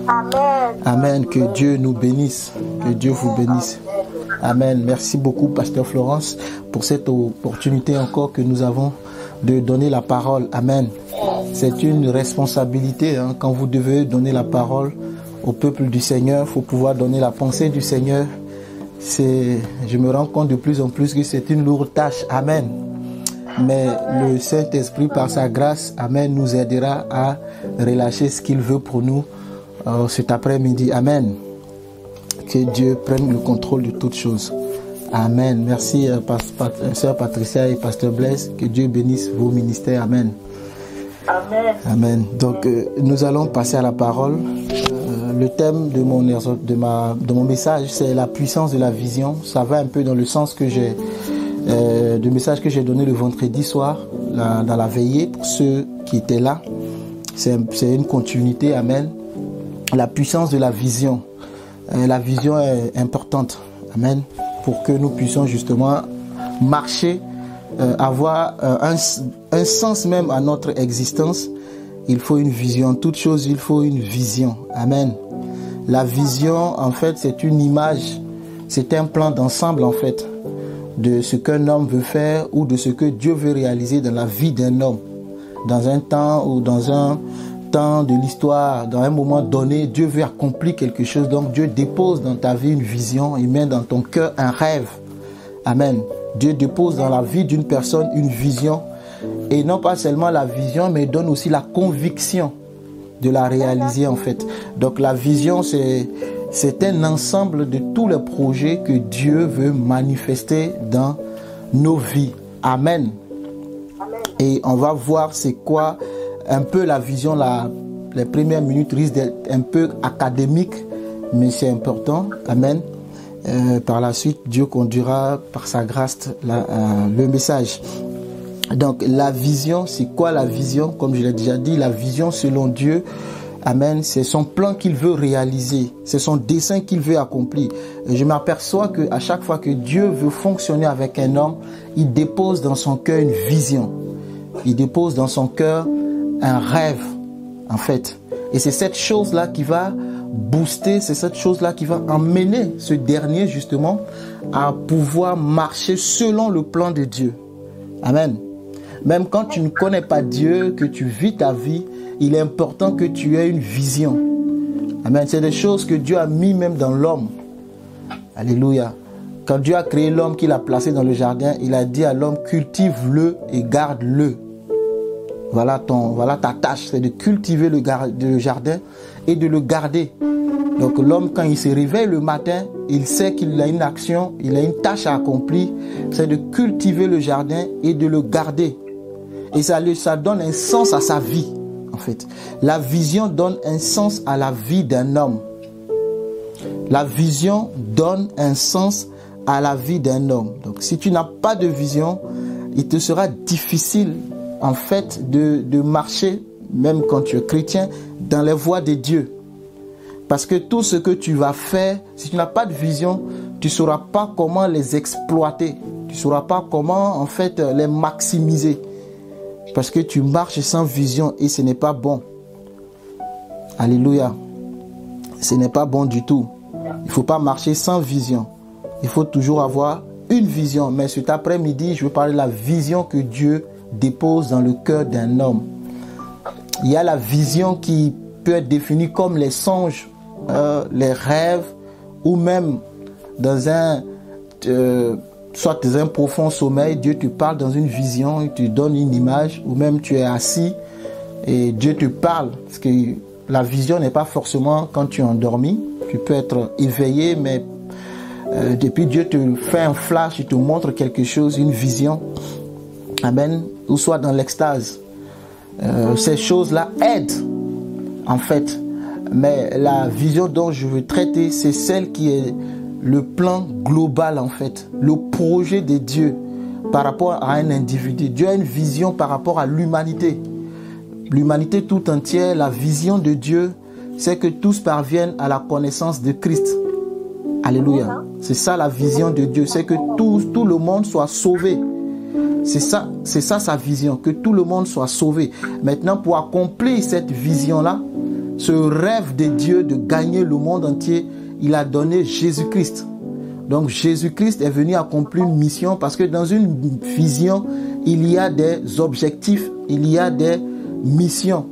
Amen. Amen. Que Dieu nous bénisse. Que Dieu vous bénisse. Amen. Merci beaucoup, Pasteur Florence, pour cette opportunité encore que nous avons de donner la parole. Amen. C'est une responsabilité quand vous devez donner la parole au peuple du Seigneur. Il faut pouvoir donner la pensée du Seigneur. Je me rends compte de plus en plus que c'est une lourde tâche. Amen. Mais le Saint-Esprit, par sa grâce, Amen, nous aidera à relâcher ce qu'il veut pour nous cet après-midi. Amen. Que Dieu prenne le contrôle de toutes choses. Amen. Merci, Sœur Patricia et Pasteur Blaise. Que Dieu bénisse vos ministères. Amen. Amen. Amen. Donc, nous allons passer à la parole. Le thème de mon message, c'est la puissance de la vision. Ça va un peu dans le sens que du message que j'ai donné le vendredi soir dans la veillée pour ceux qui étaient là. C'est une continuité. Amen. La puissance de la vision. La vision est importante. Amen. Pour que nous puissions justement marcher, avoir un sens même à notre existence. Il faut une vision. Toute chose, il faut une vision. Amen. La vision, en fait, c'est une image. C'est un plan d'ensemble, en fait, de ce qu'un homme veut faire ou de ce que Dieu veut réaliser dans la vie d'un homme. Dans un temps ou dans un temps de l'histoire, dans un moment donné, Dieu veut accomplir quelque chose. Donc, Dieu dépose dans ta vie une vision. Il met dans ton cœur un rêve. Amen. Dieu dépose dans la vie d'une personne une vision. Et non pas seulement la vision, mais donne aussi la conviction de la réaliser en fait. Donc la vision, c'est un ensemble de tous les projets que Dieu veut manifester dans nos vies. Amen. Et on va voir c'est quoi un peu la vision. Les premières minutes risquent d'être un peu académiques, mais c'est important. Amen. Par la suite, Dieu conduira par sa grâce le message. Donc la vision, c'est quoi la vision? Comme je l'ai déjà dit, la vision selon Dieu, amen, c'est son plan qu'il veut réaliser, c'est son dessein qu'il veut accomplir. Et je m'aperçois qu'à chaque fois que Dieu veut fonctionner avec un homme, il dépose dans son cœur une vision. Il dépose dans son cœur un rêve, en fait. Et c'est cette chose-là qui va booster, c'est cette chose-là qui va emmener ce dernier justement à pouvoir marcher selon le plan de Dieu. Amen. Même quand tu ne connais pas Dieu, que tu vis ta vie, il est important que tu aies une vision. Amen. C'est des choses que Dieu a mis même dans l'homme. Alléluia. Quand Dieu a créé l'homme, qu'il a placé dans le jardin, il a dit à l'homme, cultive-le et garde-le. Voilà ta tâche, c'est de cultiver le jardin et de le garder. Donc l'homme, quand il se réveille le matin, il sait qu'il a une action, il a une tâche à accomplir, c'est de cultiver le jardin et de le garder. Et ça donne un sens à sa vie, en fait. La vision donne un sens à la vie d'un homme. La vision donne un sens à la vie d'un homme. Donc si tu n'as pas de vision, il te sera difficile, en fait, de marcher, même quand tu es chrétien, dans les voies de Dieu. Parce que tout ce que tu vas faire, si tu n'as pas de vision, tu ne sauras pas comment les exploiter. Tu ne sauras pas comment, en fait, les maximiser. Parce que tu marches sans vision et ce n'est pas bon. Alléluia. Ce n'est pas bon du tout. Il ne faut pas marcher sans vision. Il faut toujours avoir une vision. Mais cet après-midi, je veux parler de la vision que Dieu dépose dans le cœur d'un homme. Il y a la vision qui peut être définie comme les songes, les rêves, ou même dans soit dans un profond sommeil, Dieu te parle dans une vision, il te donne une image, ou même tu es assis et Dieu te parle. Parce que la vision n'est pas forcément quand tu es endormi. Tu peux être éveillé, mais depuis Dieu te fait un flash, il te montre quelque chose, une vision. Amen. Ou soit dans l'extase. Ces choses-là aident, en fait. Mais la vision dont je veux traiter, c'est celle qui est le plan global, en fait. Le projet de Dieu par rapport à un individu. Dieu a une vision par rapport à l'humanité. L'humanité tout entière, la vision de Dieu, c'est que tous parviennent à la connaissance de Christ. Alléluia. C'est ça la vision de Dieu. C'est que tout le monde soit sauvé. C'est ça sa vision, que tout le monde soit sauvé. Maintenant, pour accomplir cette vision-là, ce rêve de Dieu de gagner le monde entier, il a donné Jésus-Christ. Donc Jésus-Christ est venu accomplir une mission parce que dans une vision, il y a des objectifs, il y a des missions.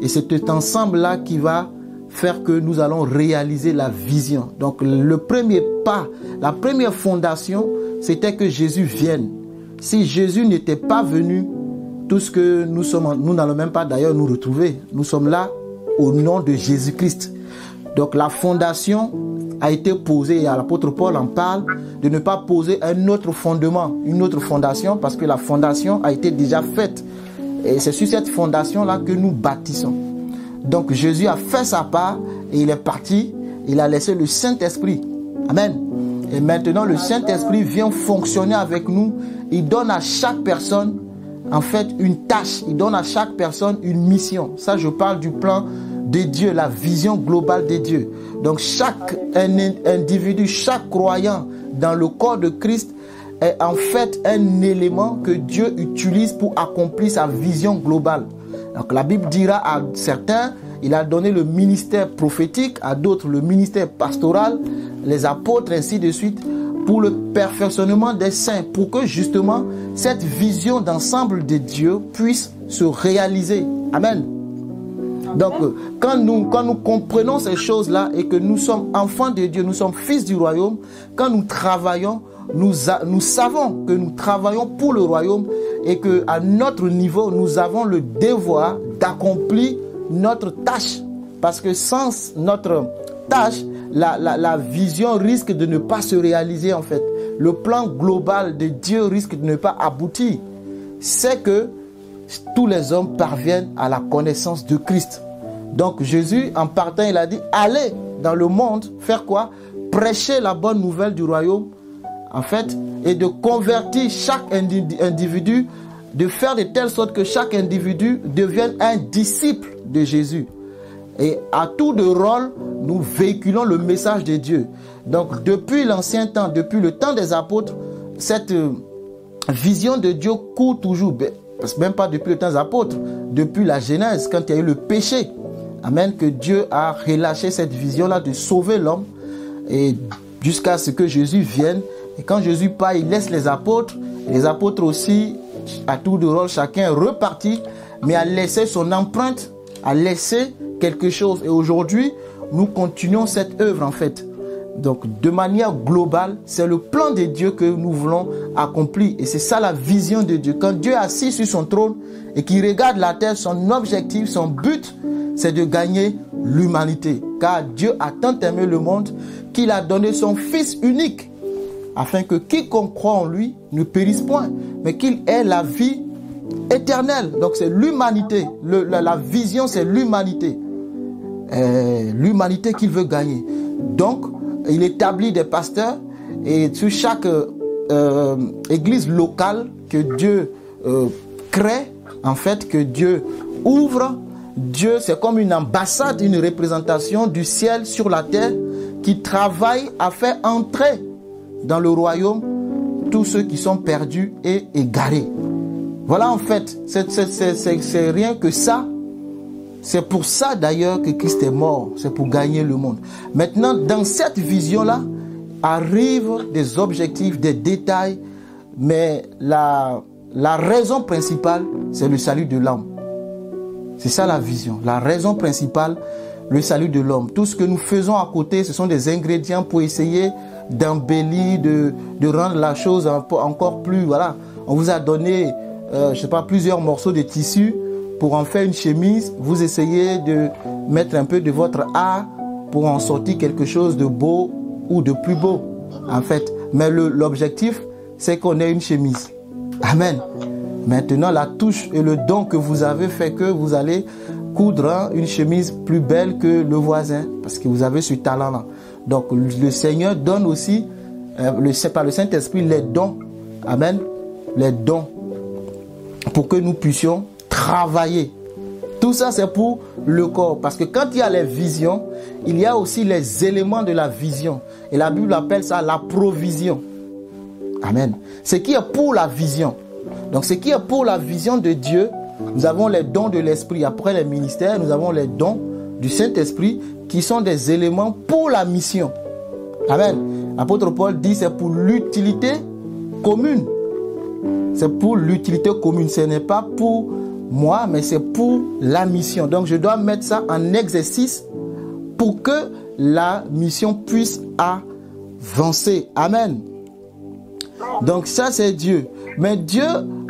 Et c'est cet ensemble-là qui va faire que nous allons réaliser la vision. Donc le premier pas, la première fondation, c'était que Jésus vienne. Si Jésus n'était pas venu, tout ce que nous sommes, nous n'allons même pas d'ailleurs nous retrouver. Nous sommes là au nom de Jésus-Christ. Donc la fondation a été posée, et l'apôtre Paul en parle, de ne pas poser un autre fondement, une autre fondation, parce que la fondation a été déjà faite. Et c'est sur cette fondation-là que nous bâtissons. Donc Jésus a fait sa part et il est parti, il a laissé le Saint-Esprit. Amen. Et maintenant le Saint-Esprit vient fonctionner avec nous. Il donne à chaque personne en fait une tâche, il donne à chaque personne une mission. Ça, je parle du plan de Dieu, la vision globale de Dieu. Donc chaque individu, chaque croyant dans le corps de Christ est en fait un élément que Dieu utilise pour accomplir sa vision globale. Donc la Bible dira à certains, il a donné le ministère prophétique, à d'autres le ministère pastoral, les apôtres, ainsi de suite, pour le perfectionnement des saints, pour que justement cette vision d'ensemble de Dieu puisse se réaliser. Amen. Donc, quand nous comprenons ces choses-là et que nous sommes enfants de Dieu, nous sommes fils du royaume, quand nous travaillons, nous savons que nous travaillons pour le royaume et qu'à notre niveau, nous avons le devoir d'accomplir notre tâche. Parce que sans notre tâche, la vision risque de ne pas se réaliser en fait. Le plan global de Dieu risque de ne pas aboutir. C'est que tous les hommes parviennent à la connaissance de Christ. Donc Jésus, en partant, il a dit, allez dans le monde, faire quoi? Prêcher la bonne nouvelle du royaume, en fait, et de convertir chaque individu, de faire de telle sorte que chaque individu devienne un disciple de Jésus. Et à tour de rôle, nous véhiculons le message de Dieu. Donc depuis l'ancien temps, depuis le temps des apôtres, cette vision de Dieu court toujours. Même pas depuis le temps des apôtres, depuis la Genèse, quand il y a eu le péché. Amen, que Dieu a relâché cette vision-là de sauver l'homme et jusqu'à ce que Jésus vienne. Et quand Jésus part, il laisse les apôtres. Et les apôtres aussi, à tour de rôle, chacun est reparti, mais a laissé son empreinte, a laissé quelque chose. Et aujourd'hui, nous continuons cette œuvre en fait. Donc, de manière globale, c'est le plan de Dieu que nous voulons accomplir. Et c'est ça la vision de Dieu. Quand Dieu est assis sur son trône et qu'il regarde la terre, son objectif, son but, c'est de gagner l'humanité. Car Dieu a tant aimé le monde qu'il a donné son Fils unique, afin que quiconque croit en lui ne périsse point, mais qu'il ait la vie éternelle. Donc c'est l'humanité. La vision, c'est l'humanité. L'humanité qu'il veut gagner. Donc, il établit des pasteurs et sur chaque église locale que Dieu crée, en fait, que Dieu ouvre. Dieu, c'est comme une ambassade, une représentation du ciel sur la terre qui travaille à faire entrer dans le royaume tous ceux qui sont perdus et égarés. Voilà en fait, c'est rien que ça. C'est pour ça d'ailleurs que Christ est mort, c'est pour gagner le monde. Maintenant, dans cette vision-là, arrivent des objectifs, des détails, mais la raison principale, c'est le salut de l'homme. C'est ça la vision. La raison principale, le salut de l'homme. Tout ce que nous faisons à côté, ce sont des ingrédients pour essayer d'embellir, de rendre la chose encore plus... Voilà, on vous a donné, je sais pas, plusieurs morceaux de tissu pour en faire une chemise. Vous essayez de mettre un peu de votre art pour en sortir quelque chose de beau ou de plus beau, en fait. Mais l'objectif, c'est qu'on ait une chemise. Amen. Maintenant, la touche et le don que vous avez fait que vous allez coudre une chemise plus belle que le voisin, parce que vous avez ce talent-là. Donc, le Seigneur donne aussi, par le Saint-Esprit, les dons. Amen. Les dons. Pour que nous puissions travailler. Tout ça, c'est pour le corps. Parce que quand il y a les visions, il y a aussi les éléments de la vision. Et la Bible appelle ça la provision. Amen. Ce qui est pour la vision. Donc, ce qui est pour la vision de Dieu, nous avons les dons de l'esprit. Après les ministères, nous avons les dons du Saint-Esprit qui sont des éléments pour la mission. Amen. L'apôtre Paul dit c'est pour l'utilité commune. C'est pour l'utilité commune. Ce n'est pas pour moi, mais c'est pour la mission. Donc je dois mettre ça en exercice pour que la mission puisse avancer. Amen. Donc ça c'est Dieu. Mais Dieu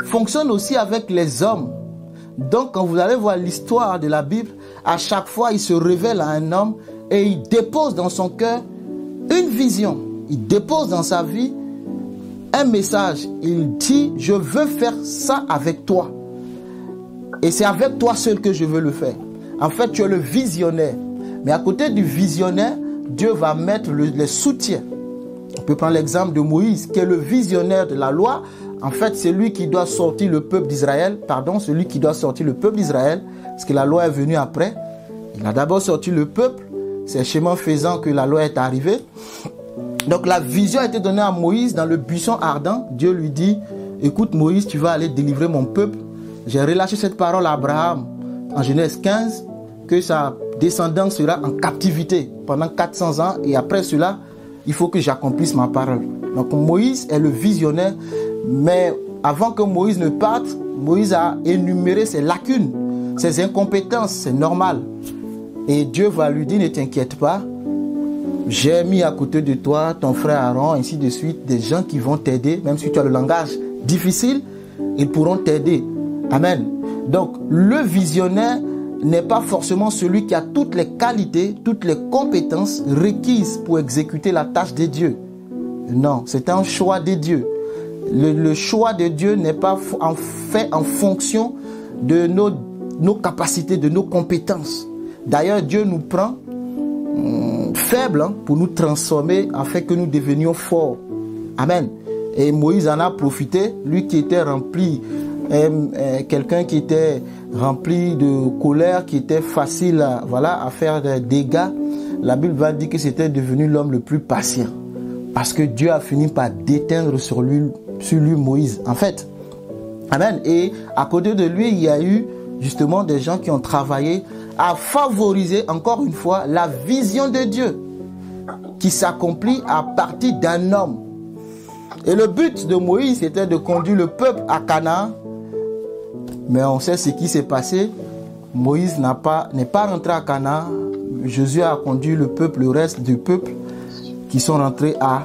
fonctionne aussi avec les hommes. Donc quand vous allez voir l'histoire de la Bible, à chaque fois il se révèle à un homme et il dépose dans son cœur une vision. Il dépose dans sa vie un message. Il dit, je veux faire ça avec toi. Et c'est avec toi seul que je veux le faire. En fait, tu es le visionnaire. Mais à côté du visionnaire, Dieu va mettre les soutiens. On peut prendre l'exemple de Moïse, qui est le visionnaire de la loi. En fait, c'est lui qui doit sortir le peuple d'Israël. Celui qui doit sortir le peuple d'Israël. Parce que la loi est venue après. Il a d'abord sorti le peuple. C'est chemin faisant que la loi est arrivée. Donc la vision a été donnée à Moïse dans le buisson ardent. Dieu lui dit, écoute Moïse, tu vas aller délivrer mon peuple. J'ai relâché cette parole à Abraham en Genèse 15, que sa descendance sera en captivité pendant 400 ans. Et après cela, il faut que j'accomplisse ma parole. Donc Moïse est le visionnaire. Mais avant que Moïse ne parte, Moïse a énuméré ses lacunes, ses incompétences. C'est normal. Et Dieu va lui dire, ne t'inquiète pas. J'ai mis à côté de toi ton frère Aaron, ainsi de suite, des gens qui vont t'aider. Même si tu as le langage difficile, ils pourront t'aider. Amen. Donc, le visionnaire n'est pas forcément celui qui a toutes les qualités, toutes les compétences requises pour exécuter la tâche de Dieu. Non, c'est un choix de Dieu. Le choix de Dieu n'est pas fait en fonction de nos capacités, de nos compétences. D'ailleurs, Dieu nous prend faibles pour nous transformer afin que nous devenions forts. Amen. Et Moïse en a profité, lui qui était rempli, quelqu'un qui était rempli de colère, qui était facile à faire des dégâts. La Bible va dire que c'était devenu l'homme le plus patient. Parce que Dieu a fini par déteindre sur lui Moïse. En fait, amen. Et à côté de lui, il y a eu justement des gens qui ont travaillé à favoriser, encore une fois, la vision de Dieu qui s'accomplit à partir d'un homme. Et le but de Moïse était de conduire le peuple à Canaan. Mais on sait ce qui s'est passé. Moïse n'est pas rentré à Canaan. Jésus a conduit le reste du peuple qui sont rentrés à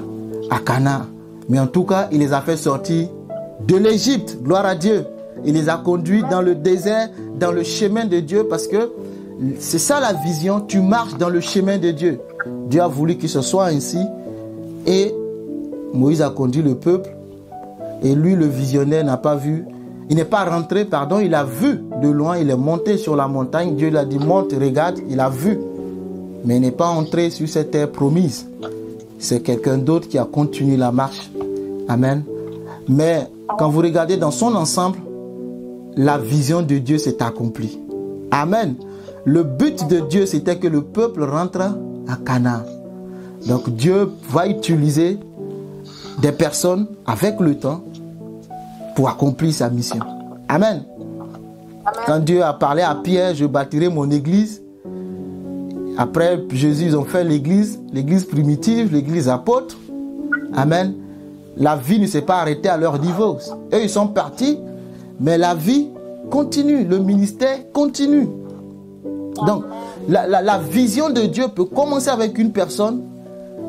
Canaan. Mais en tout cas, il les a fait sortir de l'Égypte. Gloire à Dieu. Il les a conduits dans le désert, dans le chemin de Dieu, parce que c'est ça la vision. Tu marches dans le chemin de Dieu. Dieu a voulu que ce soit ainsi. Et Moïse a conduit le peuple. Et lui, le visionnaire, n'a pas vu. Il n'est pas rentré, il a vu de loin. Il est monté sur la montagne. Dieu lui a dit, monte, regarde. Il a vu. Mais il n'est pas entré sur cette terre promise. C'est quelqu'un d'autre qui a continué la marche. Amen. Mais quand vous regardez dans son ensemble, la vision de Dieu s'est accomplie. Amen. Le but de Dieu, c'était que le peuple rentre à Canaan. Donc Dieu va utiliser des personnes avec le temps pour accomplir sa mission. Amen. Amen. Quand Dieu a parlé à Pierre, je bâtirai mon église. Après Jésus, ils ont fait l'église primitive, l'église apôtre. Amen. La vie ne s'est pas arrêtée à leur niveau. Eux, ils sont partis, mais la vie continue, le ministère continue. Donc, la vision de Dieu peut commencer avec une personne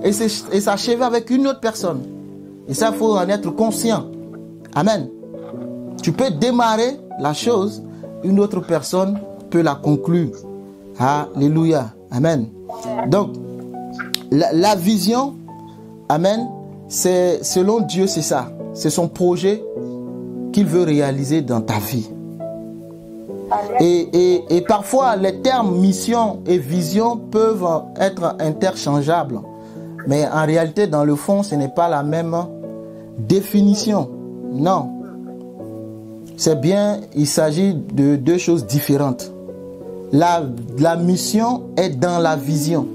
et s'achever avec une autre personne. Et ça, il faut en être conscient. Amen. Tu peux démarrer la chose, une autre personne peut la conclure. Alléluia. Amen. Donc, la vision, amen, c'est selon Dieu, c'est ça. C'est son projet qu'il veut réaliser dans ta vie. Et parfois, les termes mission et vision peuvent être interchangeables. Mais en réalité, dans le fond, ce n'est pas la même définition. Non. C'est bien, il s'agit de deux choses différentes. La mission est dans la vision.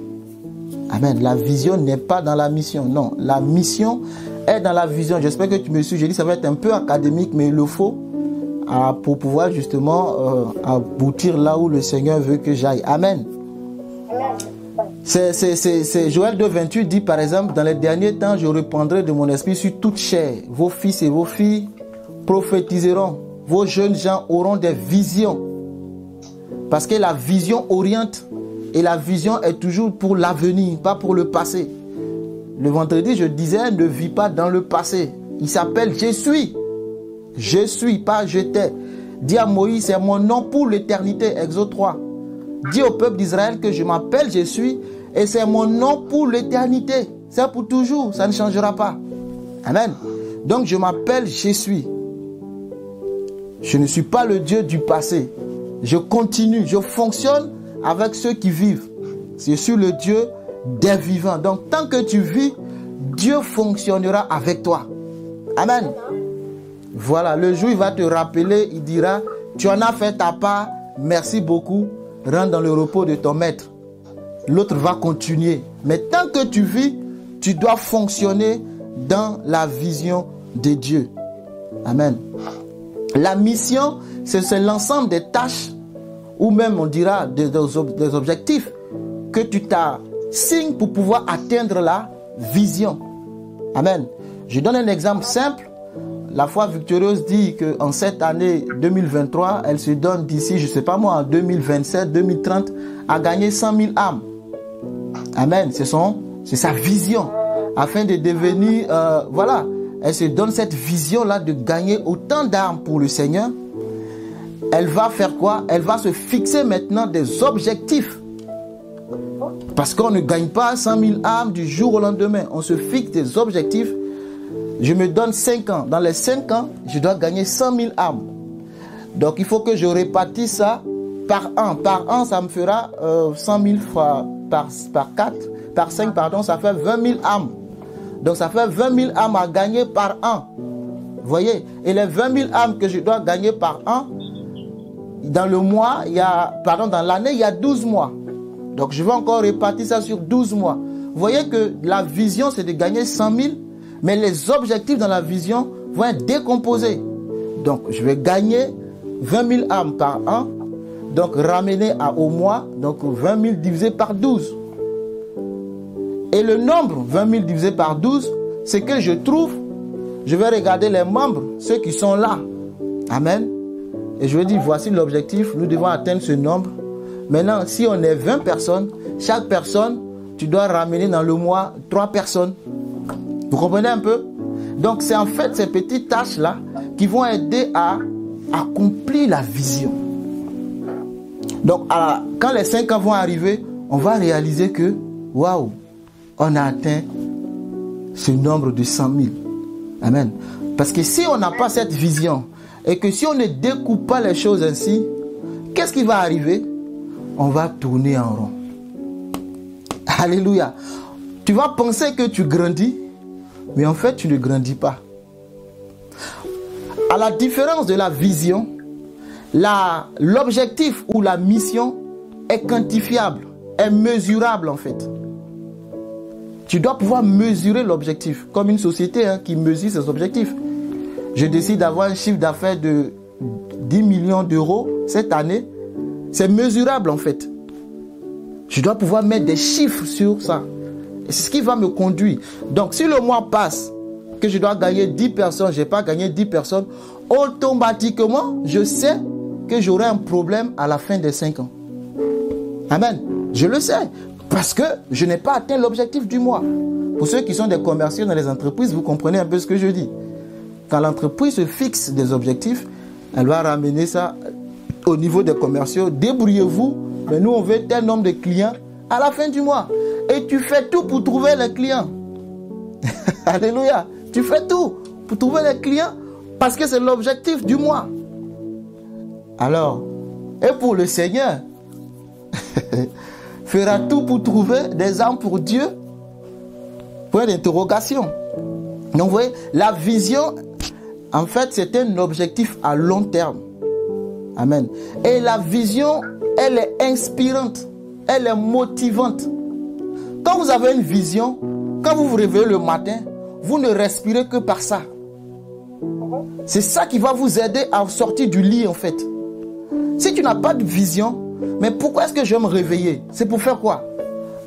Amen. La vision n'est pas dans la mission. Non, la mission est dans la vision. J'espère que tu me suis. J'ai dit ça va être un peu académique, mais il le faut pour pouvoir justement aboutir là où le Seigneur veut que j'aille. Amen. C'est Joël 2,28 dit par exemple, dans les derniers temps, je répandrai de mon esprit sur toute chair. Vos fils et vos filles prophétiseront. Vos jeunes gens auront des visions. Parce que la vision oriente et la vision est toujours pour l'avenir, pas pour le passé. Le vendredi, je disais, ne vis pas dans le passé. Il s'appelle je suis. Je suis, pas j'étais. Dis à Moïse, c'est mon nom pour l'éternité. Exode 3. Dis au peuple d'Israël que je m'appelle je suis et c'est mon nom pour l'éternité. C'est pour toujours, ça ne changera pas. Amen. Donc je m'appelle je suis. Je ne suis pas le Dieu du passé. Je continue, je fonctionne avec ceux qui vivent. Je suis le Dieu des vivants. Donc tant que tu vis, Dieu fonctionnera avec toi. Amen. Voilà, le jour il va te rappeler, il dira, tu en as fait ta part, merci beaucoup, rentre dans le repos de ton maître. L'autre va continuer. Mais tant que tu vis, tu dois fonctionner dans la vision de Dieu. Amen. La mission, c'est l'ensemble des tâches, ou même on dira des objectifs, que tu t'assignes pour pouvoir atteindre la vision. Amen. Je donne un exemple simple. La foi victorieuse dit qu'en cette année 2023, elle se donne d'ici, je ne sais pas moi, en 2027, 2030, à gagner 100 000 âmes. Amen. C'est sa vision. Afin de devenir, voilà, elle se donne cette vision-là de gagner autant d'âmes pour le Seigneur. Elle va faire quoi? Elle va se fixer maintenant des objectifs. Parce qu'on ne gagne pas 100 000 âmes du jour au lendemain. On se fixe des objectifs. Je me donne 5 ans. Dans les 5 ans, je dois gagner 100 000 âmes. Donc, il faut que je répartisse ça par an. Par an, ça me fera 100 000 fois par 4, par 5, pardon, ça fait 20 000 âmes. Donc, ça fait 20 000 âmes à gagner par an. Vous voyez? Et les 20 000 âmes que je dois gagner par an, dans le mois, dans l'année, il y a 12 mois. Donc, je vais encore répartir ça sur 12 mois. Vous voyez que la vision, c'est de gagner 100 000. Mais les objectifs dans la vision vont être décomposés. Donc, je vais gagner 20 000 âmes par an. Donc, ramener au mois. Donc, 20 000 divisé par 12. Et le nombre 20 000 divisé par 12, c'est que je trouve, je vais regarder les membres, ceux qui sont là. Amen. Et je vais dire, voici l'objectif. Nous devons atteindre ce nombre. Maintenant, si on est 20 personnes, chaque personne, tu dois ramener dans le mois 3 personnes. Vous comprenez un peu? Donc, c'est en fait ces petites tâches-là qui vont aider à accomplir la vision. Donc, quand les 5 ans vont arriver, on va réaliser que, waouh, on a atteint ce nombre de 100 000. Amen. Parce que si on n'a pas cette vision, et que si on ne découpe pas les choses ainsi, qu'est-ce qui va arriver? On va tourner en rond. Alléluia. Tu vas penser que tu grandis, mais en fait, tu ne grandis pas. À la différence de la vision, l'objectif ou la mission est quantifiable, est mesurable en fait. Tu dois pouvoir mesurer l'objectif, comme une société qui mesure ses objectifs. Je décide d'avoir un chiffre d'affaires de 10 millions d'euros cette année. C'est mesurable en fait. Je dois pouvoir mettre des chiffres sur ça. Et c'est ce qui va me conduire. Donc, si le mois passe, que je dois gagner 10 personnes, je n'ai pas gagné 10 personnes, automatiquement, je sais que j'aurai un problème à la fin des 5 ans. Amen. Je le sais. Parce que je n'ai pas atteint l'objectif du mois. Pour ceux qui sont des commerciaux dans les entreprises, vous comprenez un peu ce que je dis. Quand l'entreprise se fixe des objectifs, elle va ramener ça au niveau des commerciaux. Débrouillez-vous, mais nous on veut tel nombre de clients à la fin du mois. Et tu fais tout pour trouver les clients. Alléluia. Tu fais tout pour trouver les clients parce que c'est l'objectif du mois. Alors, et pour le Seigneur, fera tout pour trouver des âmes pour Dieu? Point d'interrogation. Donc vous voyez, la vision, en fait, c'est un objectif à long terme. Amen. Et la vision, elle est inspirante. Elle est motivante. Quand vous avez une vision, quand vous vous réveillez le matin, vous ne respirez que par ça. C'est ça qui va vous aider à sortir du lit en fait. Si tu n'as pas de vision, mais pourquoi est-ce que je vais me réveiller? C'est pour faire quoi?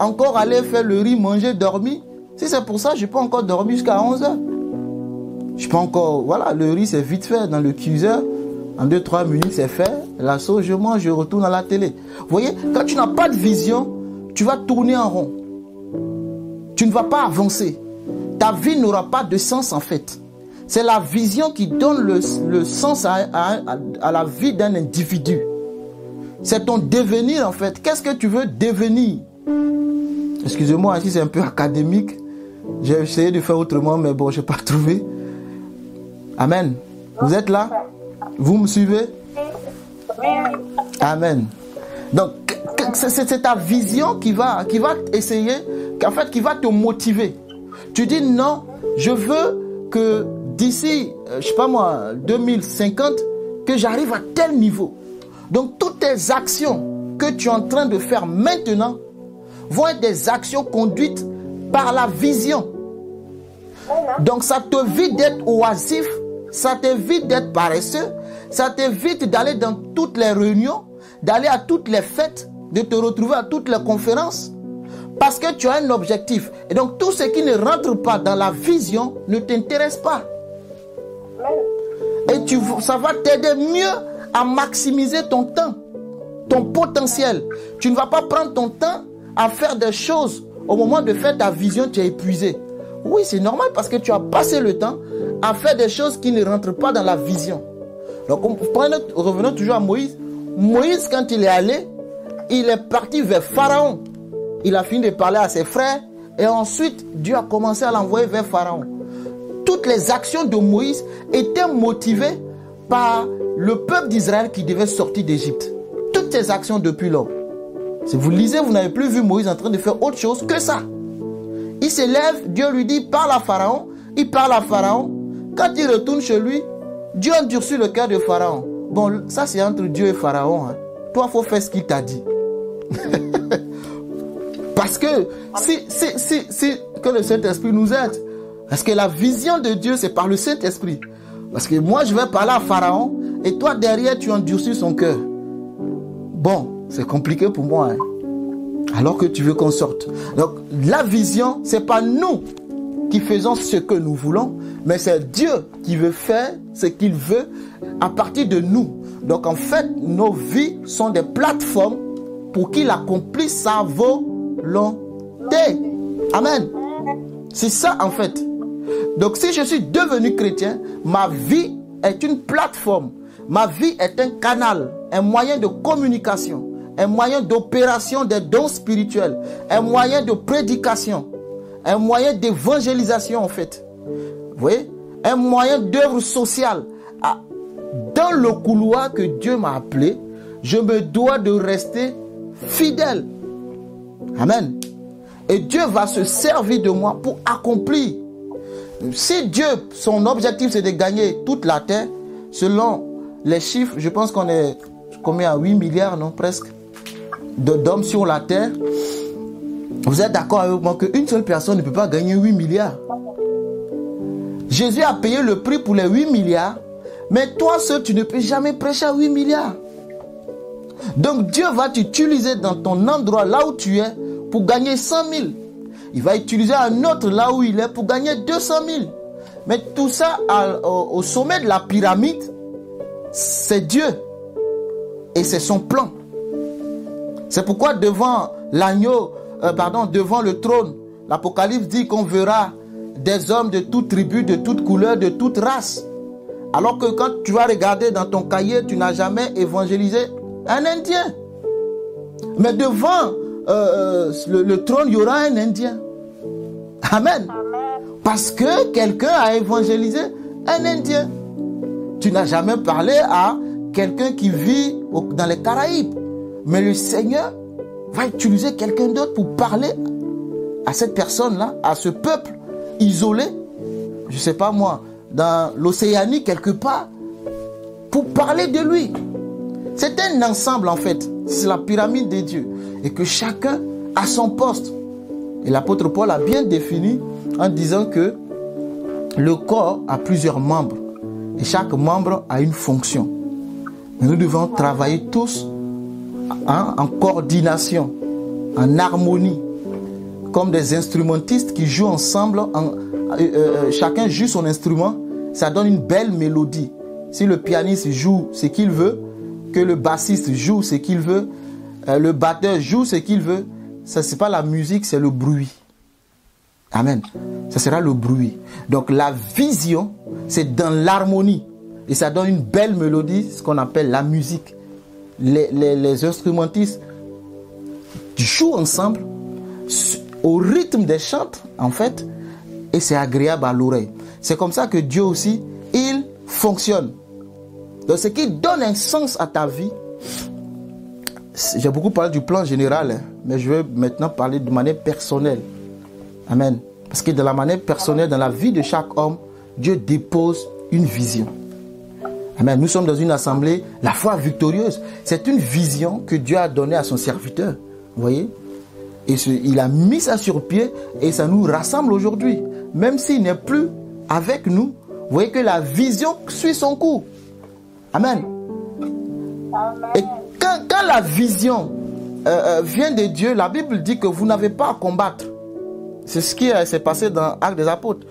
encore aller faire le riz, manger, dormir. Si c'est pour ça, je peux encore dormir jusqu'à 11h. Je peux encore, voilà, le riz c'est vite fait dans le cuiseur. En 2-3 minutes c'est fait. La sauce, je mange, je retourne à la télé. Vous voyez, quand tu n'as pas de vision, tu vas tourner en rond. Tu ne vas pas avancer. Ta vie n'aura pas de sens en fait. C'est la vision qui donne le sens à la vie d'un individu. C'est ton devenir en fait. Qu'est-ce que tu veux devenir? Excusez-moi, si c'est un peu académique, j'ai essayé de faire autrement, mais bon, je n'ai pas trouvé. Amen. Vous êtes là? Vous me suivez? Amen. Donc, c'est ta vision qui va essayer, en fait, qui va te motiver. Tu dis non, je veux que d'ici, je sais pas moi, 2050, que j'arrive à tel niveau. Donc, toutes tes actions que tu es en train de faire maintenant vont être des actions conduites par la vision. Donc, ça t'évite d'être oisif, ça t'évite d'être paresseux, ça t'évite d'aller dans toutes les réunions, d'aller à toutes les fêtes, de te retrouver à toutes les conférences, parce que tu as un objectif. Et donc, tout ce qui ne rentre pas dans la vision ne t'intéresse pas. Et ça va t'aider mieux à maximiser ton temps, ton potentiel. Tu ne vas pas prendre ton temps à faire des choses. Au moment de faire ta vision, tu es épuisé. Oui, c'est normal parce que tu as passé le temps à faire des choses qui ne rentrent pas dans la vision. Donc, revenons toujours à Moïse. Moïse, quand il est allé, il est parti vers Pharaon. Il a fini de parler à ses frères et ensuite, Dieu a commencé à l'envoyer vers Pharaon. Toutes les actions de Moïse étaient motivées par le peuple d'Israël qui devait sortir d'Égypte. Toutes ces actions depuis lors. Si vous lisez, vous n'avez plus vu Moïse en train de faire autre chose que ça. Il se lève, Dieu lui dit, parle à Pharaon. Il parle à Pharaon. Quand il retourne chez lui, Dieu endurcit le cœur de Pharaon. Bon, ça c'est entre Dieu et Pharaon. Hein. Toi, il faut faire ce qu'il t'a dit. Parce que si que le Saint-Esprit nous aide. Parce que la vision de Dieu, c'est par le Saint-Esprit. Parce que moi, je vais parler à Pharaon et toi, derrière, tu endurcis son cœur. Bon, c'est compliqué pour moi. Hein. Alors que tu veux qu'on sorte. Donc, la vision, c'est pas nous qui faisons ce que nous voulons, mais c'est Dieu qui veut faire ce qu'il veut à partir de nous. Donc, en fait, nos vies sont des plateformes pour qu'il accomplisse sa volonté. Amen. C'est ça, en fait. Donc, si je suis devenu chrétien, ma vie est une plateforme. Ma vie est un canal, un moyen de communication, un moyen d'opération des dons spirituels, un moyen de prédication, un moyen d'évangélisation, en fait. Vous voyez? Un moyen d'œuvre sociale. Dans le couloir que Dieu m'a appelé, je me dois de rester fidèle. Amen. Et Dieu va se servir de moi pour accomplir. Si Dieu, son objectif c'est de gagner toute la terre, selon les chiffres, je pense qu'on est combien à 8 milliards, non, presque, d'hommes sur la terre. Vous êtes d'accord avec moi qu'une seule personne ne peut pas gagner 8 milliards. Jésus a payé le prix pour les 8 milliards, mais toi seul, tu ne peux jamais prêcher à 8 milliards. Donc Dieu va t'utiliser dans ton endroit, là où tu es, pour gagner 100 000. Il va utiliser un autre là où il est pour gagner 200 000. Mais tout ça, au sommet de la pyramide, c'est Dieu. Et c'est son plan. C'est pourquoi devant l'agneau, devant le trône, l'Apocalypse dit qu'on verra des hommes de toute tribu, de toute couleur, de toute race. Alors que quand tu vas regarder dans ton cahier, tu n'as jamais évangélisé un Indien. Mais devant le trône, il y aura un Indien. Amen. Parce que quelqu'un a évangélisé un Indien. Tu n'as jamais parlé à quelqu'un qui vit dans les Caraïbes. Mais le Seigneur va utiliser quelqu'un d'autre pour parler à cette personne-là, à ce peuple isolé, je ne sais pas moi, dans l'Océanie quelque part, pour parler de lui. C'est un ensemble en fait. C'est la pyramide de Dieu. Et que chacun a son poste. Et l'apôtre Paul a bien défini en disant que le corps a plusieurs membres. Et chaque membre a une fonction. Et nous devons travailler tous en coordination, en harmonie, comme des instrumentistes qui jouent ensemble, chacun joue son instrument, ça donne une belle mélodie. Si le pianiste joue ce qu'il veut, que le bassiste joue ce qu'il veut, le batteur joue ce qu'il veut, ça c'est pas la musique, c'est le bruit. Amen. Ça sera le bruit. Donc la vision, c'est dans l'harmonie. Et ça donne une belle mélodie, ce qu'on appelle la musique. Les instrumentistes jouent ensemble au rythme des chants, en fait, et c'est agréable à l'oreille. C'est comme ça que Dieu aussi, il fonctionne. Donc ce qui donne un sens à ta vie, j'ai beaucoup parlé du plan général, mais je vais maintenant parler de manière personnelle. Amen. Parce que de la manière personnelle, dans la vie de chaque homme, Dieu dépose une vision. Amen. Nous sommes dans une assemblée, la foi victorieuse. C'est une vision que Dieu a donnée à son serviteur. Vous voyez? Et il a mis ça sur pied et ça nous rassemble aujourd'hui. Même s'il n'est plus avec nous, vous voyez que la vision suit son cours. Amen. Et quand la vision vient de Dieu, la Bible dit que vous n'avez pas à combattre. C'est ce qui s'est passé dans Actes des Apôtres.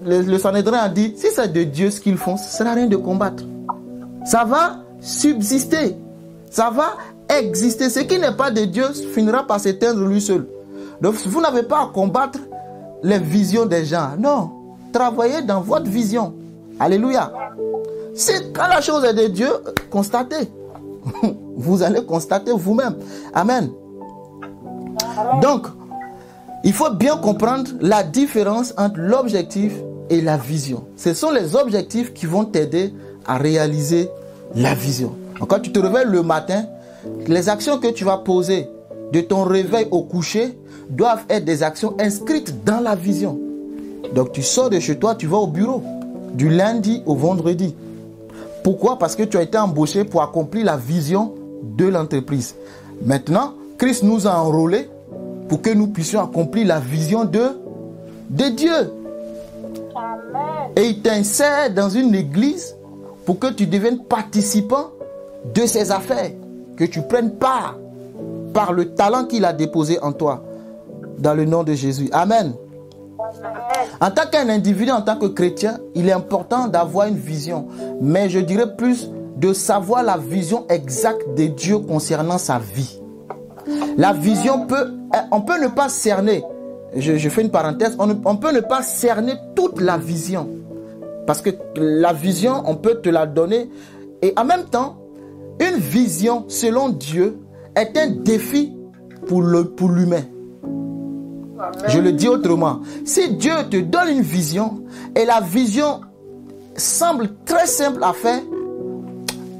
Le Sanhédrin a dit, si c'est de Dieu ce qu'ils font, ça ne sert à rien de combattre. Ça va subsister. Ça va exister. Ce qui n'est pas de Dieu finira par s'éteindre lui seul. Donc vous n'avez pas à combattre les visions des gens. Non. Travaillez dans votre vision. Alléluia. Quand la chose est de Dieu, constatez. Vous allez constater vous-même. Amen. Donc, il faut bien comprendre la différence entre l'objectif et la vision. Ce sont les objectifs qui vont t'aider à réaliser la vision. Donc, quand tu te réveilles le matin, les actions que tu vas poser de ton réveil au coucher doivent être des actions inscrites dans la vision. Donc, tu sors de chez toi, tu vas au bureau du lundi au vendredi. Pourquoi? Parce que tu as été embauché pour accomplir la vision de l'entreprise. Maintenant, Christ nous a enrôlés pour que nous puissions accomplir la vision de Dieu. Amen. Et il t'insère dans une église pour que tu deviennes participant de ses affaires, que tu prennes part par le talent qu'il a déposé en toi, dans le nom de Jésus. Amen. En tant qu'un individu, en tant que chrétien, il est important d'avoir une vision, mais je dirais plus de savoir la vision exacte de Dieu concernant sa vie. La vision on peut ne pas cerner, je fais une parenthèse, on peut ne pas cerner toute la vision. Parce que la vision, on peut te la donner. Et en même temps, une vision, selon Dieu, est un défi pour l'humain. Je le dis autrement. Si Dieu te donne une vision, et la vision semble très simple à faire,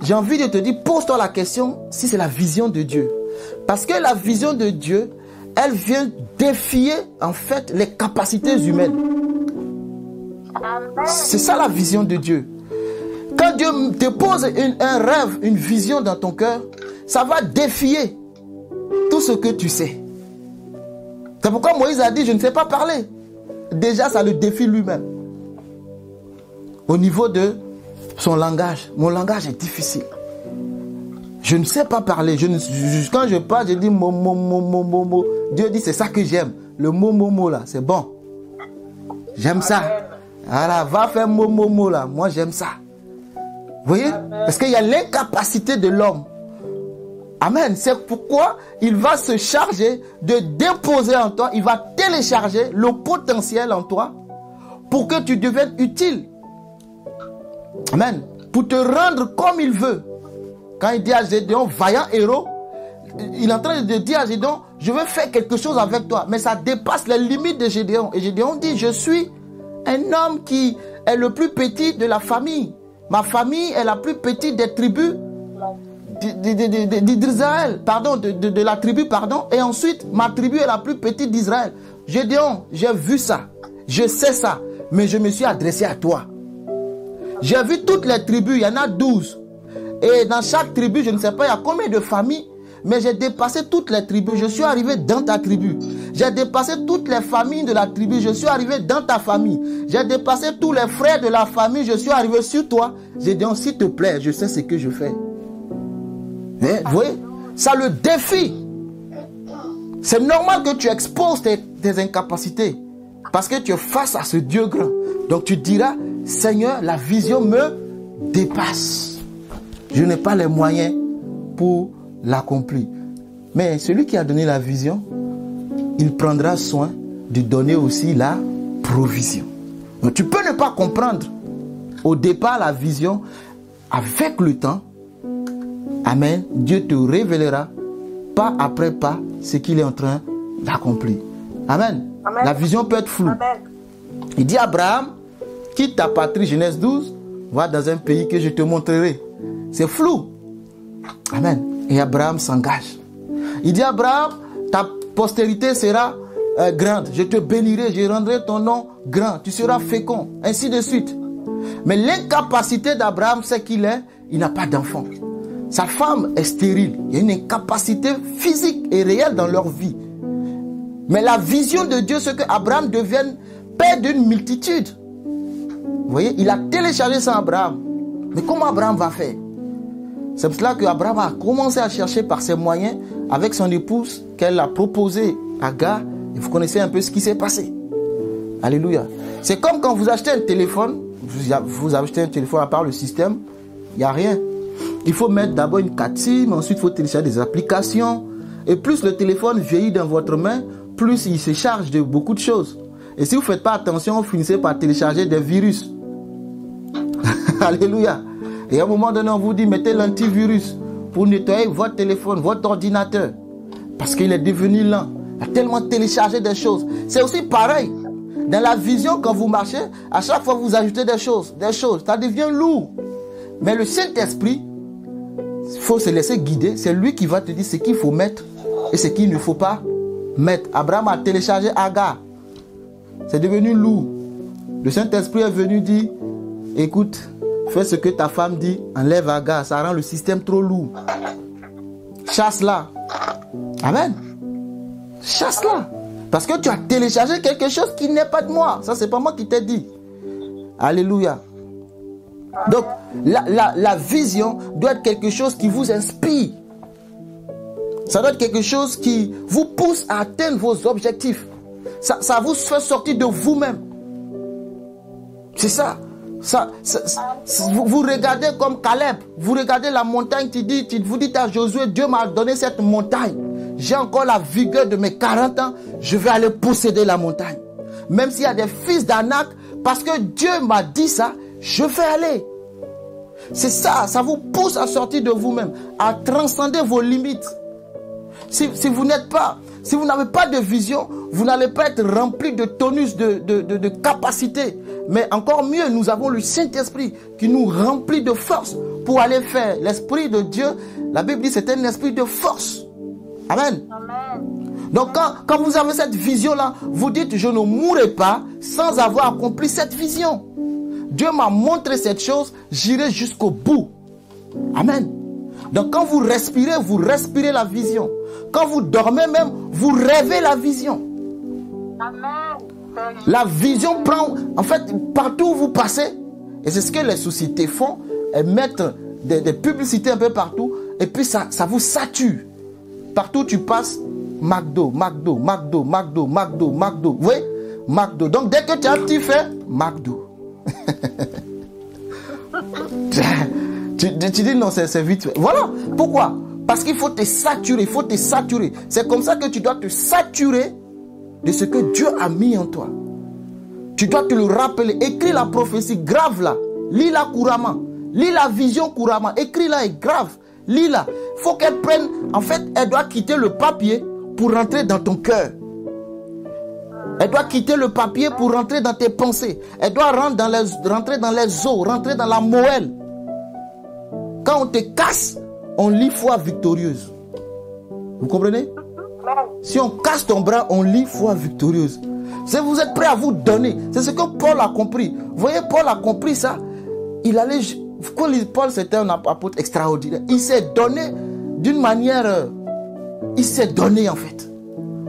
j'ai envie de te dire, pose-toi la question si c'est la vision de Dieu. Parce que la vision de Dieu, elle vient défier en fait les capacités humaines. C'est ça la vision de Dieu. Quand Dieu te pose un rêve, une vision dans ton cœur, ça va défier tout ce que tu sais. C'est pourquoi Moïse a dit, je ne sais pas parler. Déjà, ça le défie lui-même. Au niveau de son langage, mon langage est difficile. Je ne sais pas parler. Quand je parle, je dis mo. Dieu dit, c'est ça que j'aime. Le mo là, c'est bon. J'aime ça. Voilà, va faire mo là. Moi, j'aime ça. Vous voyez? Parce qu'il y a l'incapacité de l'homme. Amen. C'est pourquoi il va se charger de déposer en toi, il va télécharger le potentiel en toi pour que tu deviennes utile. Amen. Pour te rendre comme il veut. Quand il dit à Gédéon, vaillant héros, il est en train de dire à Gédéon, je veux faire quelque chose avec toi. Mais ça dépasse les limites de Gédéon. Et Gédéon dit, je suis un homme qui est le plus petit de la famille. Ma famille est la plus petite des tribus d'Israël, pardon, de la tribu, pardon, et ensuite ma tribu est la plus petite d'Israël. Gédéon, j'ai vu ça, je sais ça, mais je me suis adressé à toi. J'ai vu toutes les tribus, il y en a 12, et dans chaque tribu, je ne sais pas il y a combien de familles, mais j'ai dépassé toutes les tribus, je suis arrivé dans ta tribu. J'ai dépassé toutes les familles de la tribu, je suis arrivé dans ta famille. J'ai dépassé tous les frères de la famille, je suis arrivé sur toi. Gédéon, s'il te plaît, je sais ce que je fais. Vous voyez, ça le défie. C'est normal que tu exposes tes incapacités parce que tu es face à ce Dieu grand. Donc tu diras, Seigneur, la vision me dépasse. Je n'ai pas les moyens pour l'accomplir. Mais celui qui a donné la vision, il prendra soin de donner aussi la provision. Donc tu peux ne pas comprendre au départ la vision. Avec le temps, amen, Dieu te révélera pas après pas ce qu'il est en train d'accomplir. Amen. Amen. La vision peut être floue. Amen. Il dit à Abraham, quitte ta patrie, Genèse 12, va dans un pays que je te montrerai. C'est flou. Amen. Et Abraham s'engage. Il dit à Abraham, ta postérité sera grande. Je te bénirai, je rendrai ton nom grand. Tu seras fécond. Ainsi de suite. Mais l'incapacité d'Abraham, c'est il n'a pas d'enfant. Sa femme est stérile. Il y a une incapacité physique et réelle dans leur vie. Mais la vision de Dieu, c'est qu'Abraham devienne père d'une multitude. Vous voyez, il a téléchargé ça à Abraham. Mais comment Abraham va faire? C'est pour cela qu'Abraham a commencé à chercher par ses moyens avec son épouse qu'elle a proposé à Agar. Et vous connaissez un peu ce qui s'est passé. Alléluia. C'est comme quand vous achetez un téléphone. Vous achetez un téléphone à part le système. Il n'y a rien. Il faut mettre d'abord une carte SIM. Ensuite, il faut télécharger des applications. Et plus le téléphone vieillit dans votre main, plus il se charge de beaucoup de choses. Et si vous ne faites pas attention, vous finissez par télécharger des virus. Alléluia. Et à un moment donné, on vous dit, mettez l'antivirus pour nettoyer votre téléphone, votre ordinateur. Parce qu'il est devenu lent. Il a tellement téléchargé des choses. C'est aussi pareil. Dans la vision, quand vous marchez, à chaque fois vous ajoutez des choses, ça devient lourd. Mais le Saint-Esprit, il faut se laisser guider. C'est lui qui va te dire ce qu'il faut mettre et ce qu'il ne faut pas mettre. Abraham a téléchargé Agar. C'est devenu lourd. Le Saint-Esprit est venu dire, écoute, fais ce que ta femme dit, enlève Agar, ça rend le système trop lourd. Chasse-la. Amen. Chasse-la. Parce que tu as téléchargé quelque chose qui n'est pas de moi. Ça, c'est pas moi qui t'ai dit. Alléluia. Donc, la vision doit être quelque chose qui vous inspire. Ça doit être quelque chose qui vous pousse à atteindre vos objectifs. Ça vous fait sortir de vous-même. C'est ça. Vous regardez comme Caleb. Vous regardez la montagne, vous dites à Josué, Dieu m'a donné cette montagne. J'ai encore la vigueur de mes 40 ans. Je vais aller posséder la montagne. Même s'il y a des fils d'Anak, parce que Dieu m'a dit ça, je vais aller. C'est ça, ça vous pousse à sortir de vous-même, à transcender vos limites. Si vous n'avez pas de vision, vous n'allez pas être rempli de tonus, de capacité. Mais encore mieux, nous avons le Saint-Esprit qui nous remplit de force pour aller faire. L'Esprit de Dieu, la Bible dit, c'est un esprit de force. Amen. Amen. Donc quand vous avez cette vision-là, vous dites, je ne mourrai pas sans avoir accompli cette vision. Dieu m'a montré cette chose, j'irai jusqu'au bout. Amen. Donc quand vous respirez la vision. Quand vous dormez même, vous rêvez la vision. Amen. La vision prend, en fait, partout où vous passez, et c'est ce que les sociétés font, elles mettent des publicités un peu partout, et puis ça vous sature. Partout où tu passes, McDo. Oui, McDo. Donc dès que tu as petit fait, McDo. tu dis non, c'est vite. Voilà. Pourquoi? Parce qu'il faut te saturer. C'est comme ça que tu dois te saturer de ce que Dieu a mis en toi. Tu dois te le rappeler. Écris la prophétie, grave-la. Lis-la couramment. Lis la vision couramment. Écris-la et grave. Lis-la. Il faut qu'elle prenne... En fait, elle doit quitter le papier pour rentrer dans ton cœur. Elle doit quitter le papier pour rentrer dans tes pensées. Elle doit rentrer dans les os, rentrer dans la moelle. Quand on te casse, on lit foi victorieuse. Vous comprenez? Si on casse ton bras, on lit foi victorieuse. Si vous êtes prêt à vous donner, c'est ce que Paul a compris. Vous voyez, Paul a compris ça. Il allait... Paul, c'était un apôtre extraordinaire. Il s'est donné d'une manière... Il s'est donné en fait.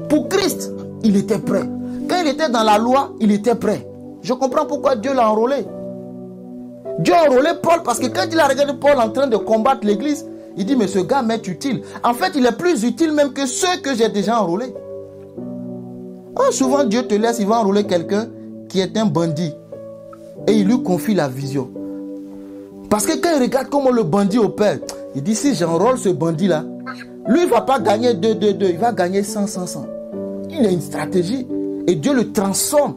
Pour Christ, il était prêt. Quand il était dans la loi, il était prêt. Je comprends pourquoi Dieu l'a enrôlé. Dieu a enrôlé Paul parce que quand il a regardé Paul en train de combattre l'église, il dit, mais ce gars m'est utile. En fait, il est plus utile même que ceux que j'ai déjà enrôlés. Oh, souvent Dieu te laisse, il va enrôler quelqu'un qui est un bandit. Et il lui confie la vision. Parce que quand il regarde comment le bandit opère, il dit si j'enrôle ce bandit-là, lui il ne va pas gagner 2, il va gagner 100. Il a une stratégie. Et Dieu le transforme.